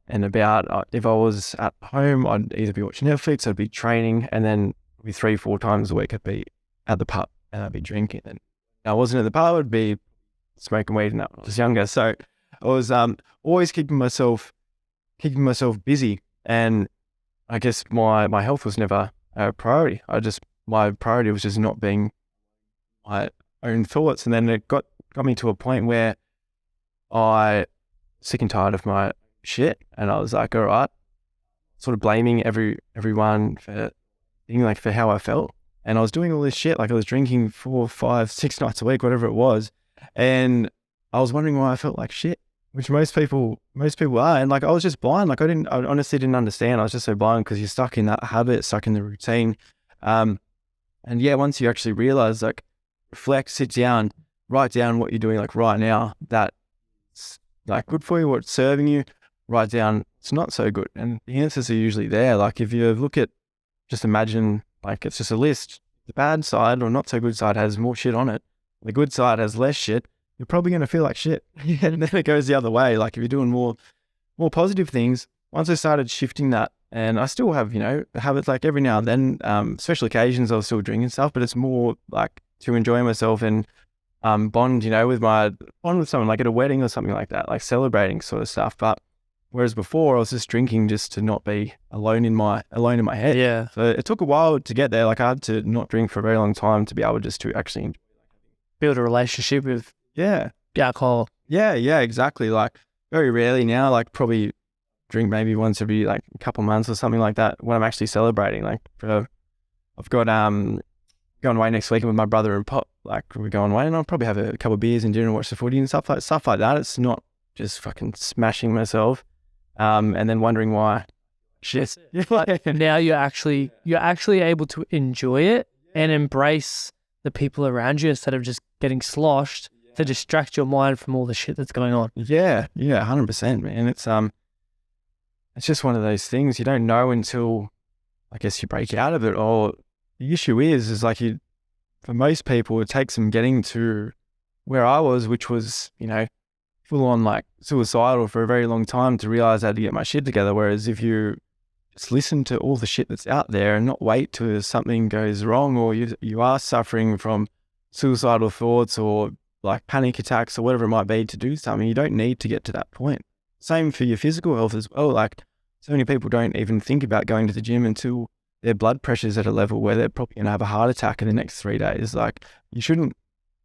and about. If I was at home, I'd either be watching Netflix, I'd be training, and then maybe 3-4 times a week I'd be at the pub and I'd be drinking. And I wasn't at the pub, I'd be smoking weed when I was younger. So I was always keeping myself busy. And I guess my health was never a priority. My priority was just not being my own thoughts. And then it got me to a point where I sick and tired of my shit. And I was like, all right, sort of blaming everyone for how I felt. And I was doing all this shit, like I was drinking 4, 5, 6 nights a week, whatever it was. And I was wondering why I felt like shit, which most people are. And like, I was just blind. Like I honestly didn't understand. I was just so blind because you're stuck in that habit, stuck in the routine. And yeah, once you actually realize, like, reflect, sit down, write down what you're doing, like right now, that's like good for you, what's serving you, write down it's not so good. And the answers are usually there. Like if you look at, just imagine, like it's just a list. The bad side or not so good side has more shit on it. The good side has less shit. You're probably going to feel like shit. And then it goes the other way. Like if you're doing more positive things, once I started shifting that, and I still have, habits like every now and then, special occasions I'll still drink and stuff, but it's more like to enjoy myself and bond with someone, like at a wedding or something like that, like celebrating sort of stuff. But whereas before I was just drinking just to not be alone in my head. Yeah. So it took a while to get there. Like I had to not drink for a very long time to be able just to actually build a relationship with alcohol. Yeah, exactly. Like very rarely now, like probably drink maybe once every like a couple months or something like that when I'm actually celebrating. Like I've got going away next weekend with my brother and Pop. Like we're going away and I'll probably have a couple of beers and dinner and watch the footy and stuff like that. It's not just fucking smashing myself and then wondering why. Shit. Now you're actually able to enjoy it and embrace the people around you instead of just getting sloshed to distract your mind from all the shit that's going on. Yeah, 100%, man. It's just one of those things you don't know until, I guess, you break out of it. Or the issue is like for most people, it takes them getting to where I was, which was, full on like suicidal for a very long time to realize I had to get my shit together. Whereas if you just listen to all the shit that's out there and not wait till something goes wrong or you are suffering from suicidal thoughts or like panic attacks or whatever it might be to do something, you don't need to get to that point. Same for your physical health as well. Like so many people don't even think about going to the gym until their blood pressure's at a level where they're probably going to have a heart attack in the next 3 days. Like you shouldn't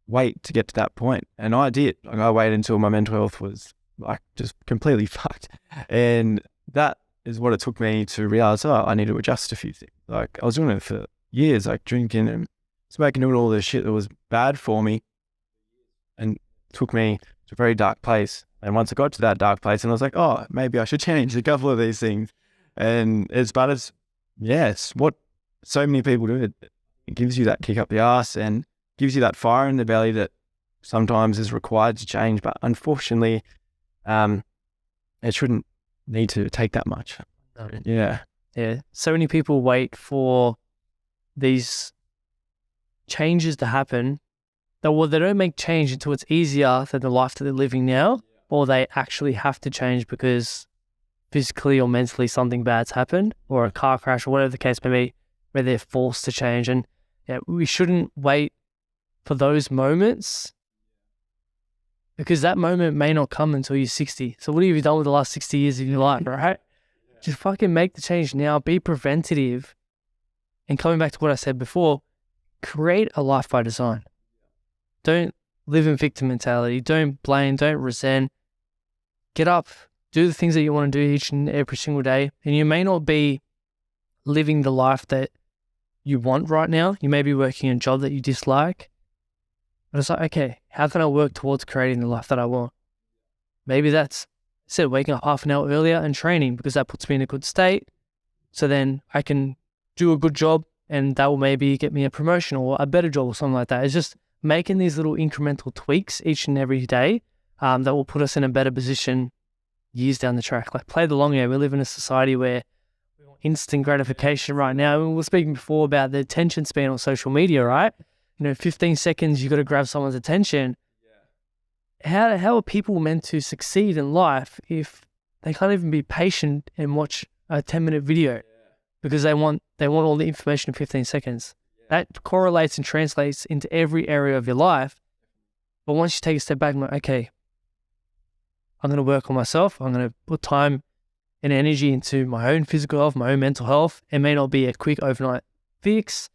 wait to get to that point. And I did. Like I waited until my mental health was like just completely fucked. And that is what it took me to realize, I need to adjust a few things. Like I was doing it for years, like drinking and smoking, doing all the shit that was bad for me, and took me to a very dark place. And once I got to that dark place, and I was like, oh, maybe I should change a couple of these things. And it's what so many people do. It gives you that kick up the ass and gives you that fire in the belly that sometimes is required to change. But unfortunately, it shouldn't need to take that much. Yeah. So many people wait for these changes to happen. They don't make change until it's easier than the life that they're living now, or they actually have to change because physically or mentally something bad's happened, or a car crash, or whatever the case may be, where they're forced to change. And we shouldn't wait for those moments, because that moment may not come until you're 60. So what have you done with the last 60 years of your life, right? Just fucking make the change now. Be preventative. And coming back to what I said before, create a life by design. Don't live in victim mentality. Don't blame. Don't resent. Get up. Do the things that you want to do each and every single day. And you may not be living the life that you want right now. You may be working a job that you dislike. But it's like, okay, how can I work towards creating the life that I want? Maybe that's, instead of waking up half an hour earlier and training, because that puts me in a good state. So then I can do a good job, and that will maybe get me a promotion or a better job or something like that. It's just making these little incremental tweaks each and every day that will put us in a better position years down the track. Like, play the long game. We live in a society where we want instant gratification right now. We were speaking before about the attention span on social media, right? 15 seconds, you got to grab someone's attention. How are people meant to succeed in life if they can't even be patient and watch a 10-minute video because they want all the information in 15 seconds? That correlates and translates into every area of your life. But once you take a step back and like, okay, I'm going to work on myself. I'm going to put time and energy into my own physical health, my own mental health. It may not be a quick overnight fix,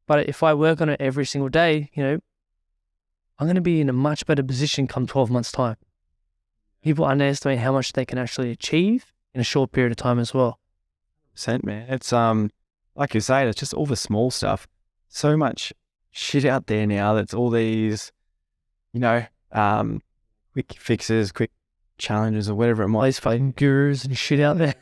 but if I work on it every single day, I'm going to be in a much better position come 12 months' time. People underestimate how much they can actually achieve in a short period of time as well. Man. It's like you say, it's just all the small stuff. So much shit out there now that's all these, quick fixes, quick challenges or whatever it might be. These fucking gurus and shit out there.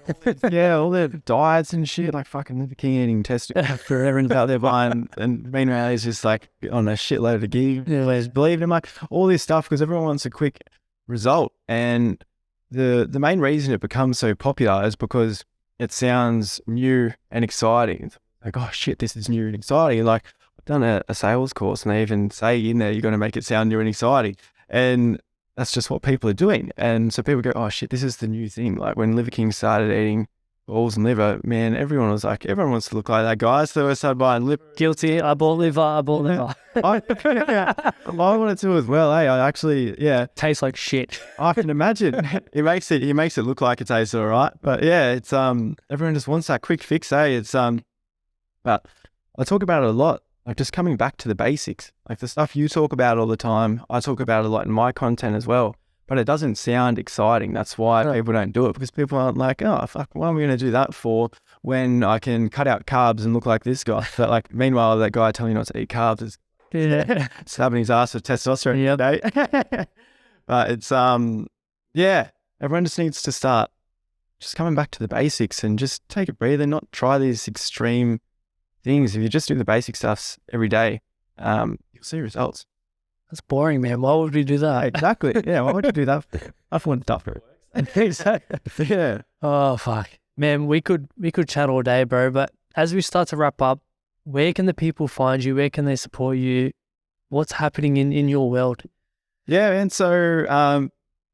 Yeah, all the diets and shit, like fucking Liver King eating test for everyone's out there buying, and meanwhile he's just like on a shitload of gear. Yeah, believing him, like all this stuff, because everyone wants a quick result. And the main reason it becomes so popular is because it sounds new and exciting. It's like, oh shit, this is new and exciting. Like, I've done a sales course and they even say in there, you're going to make it sound new and exciting. And that's just what people are doing. And so people go, oh shit, this is the new thing. Like when Liver King started eating balls and liver, man, everyone was like, everyone wants to look like that guy. So I started buying liver. Guilty. I bought liver. I wanted to as well. Hey, I actually, tastes like shit. I can imagine. He makes it look like it tastes all right. But yeah, it's everyone just wants that quick fix. It's but I talk about it a lot. Like just coming back to the basics, like the stuff you talk about all the time, I talk about a lot in my content as well, but it doesn't sound exciting. That's why people don't do it, because people aren't like, oh, fuck, what am I going to do that for when I can cut out carbs and look like this guy? But like, meanwhile, that guy telling you not to eat carbs is slapping his ass with testosterone. Yeah. But it's, everyone just needs to start just coming back to the basics and just take a breather, not try these extreme things. If you just do the basic stuffs every day, you'll see results. That's boring, man. Why would we do that? Exactly. Yeah, why would you do that? I've won stuff. Exactly. Yeah. Oh fuck, man. We could chat all day, bro. But as we start to wrap up, where can the people find you? Where can they support you? What's happening in your world? Yeah, and so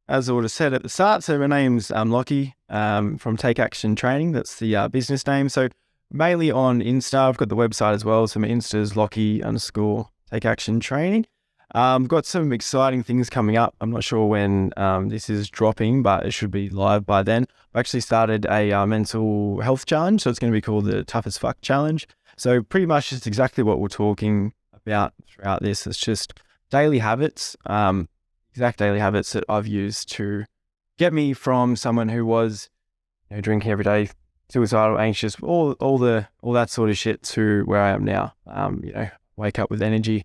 as I would have said at the start, so my name's Lockie from Take Action Training. That's the business name. So mainly on Insta. I've got the website as well. So my Insta is Lockie_Take Action Training. Got some exciting things coming up. I'm not sure when this is dropping, but it should be live by then. I've actually started a mental health challenge. So it's going to be called the Tough as Fuck Challenge. So pretty much just exactly what we're talking about throughout this. It's just daily habits, exact daily habits that I've used to get me from someone who was drinking every day, suicidal, anxious, all that sort of shit, to where I am now. Wake up with energy,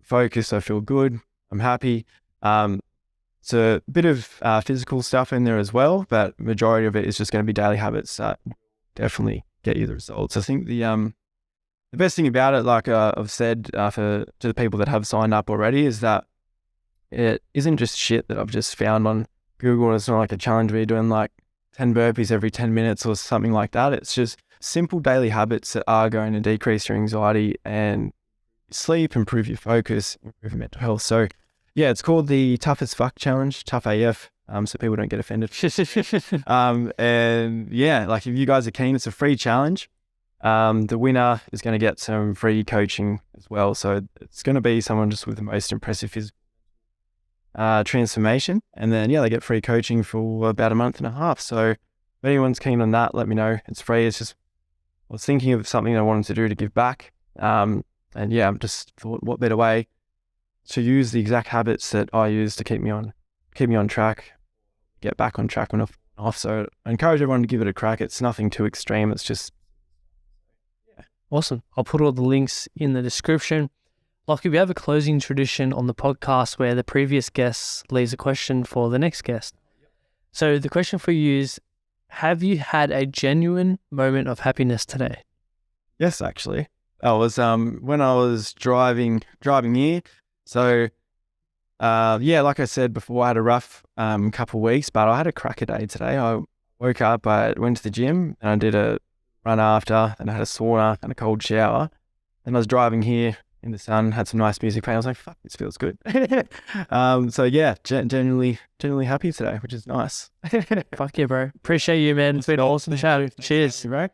focus, I feel good, I'm happy. It's a bit of physical stuff in there as well, but majority of it is just going to be daily habits that definitely get you the results. I think the best thing about it, like I've said to the people that have signed up already, is that it isn't just shit that I've just found on Google. It's not like a challenge where you're doing like 10 burpees every 10 minutes or something like that. It's just simple daily habits that are going to decrease your anxiety and sleep, improve your focus, improve your mental health. So yeah, it's called the Tough as Fuck Challenge, Tough AF, so people don't get offended. And yeah, like if you guys are keen, it's a free challenge. The winner is going to get some free coaching as well. So it's going to be someone just with the most impressive physical transformation. And then, yeah, they get free coaching for about a month and a half. So if anyone's keen on that, let me know. It's free. It's just, I was thinking of something I wanted to do to give back. And yeah, I'm just thought, what better way to use the exact habits that I use to keep me on track, get back on track when I'm off. So I encourage everyone to give it a crack. It's nothing too extreme. It's just, Awesome. I'll put all the links in the description. Lockie, we have a closing tradition on the podcast where the previous guest leaves a question for the next guest. So the question for you is, have you had a genuine moment of happiness today? Yes, actually. I was when I was driving here. So like I said before, I had a rough couple of weeks, but I had a cracker day today. I woke up, I went to the gym, and I did a run after, and I had a sauna and a cold shower. And I was driving here in the sun, had some nice music playing. I was like, fuck, this feels good. So yeah, genuinely happy today, which is nice. Fuck yeah, bro. Appreciate you, man. It's been awesome chat. Cheers, bro.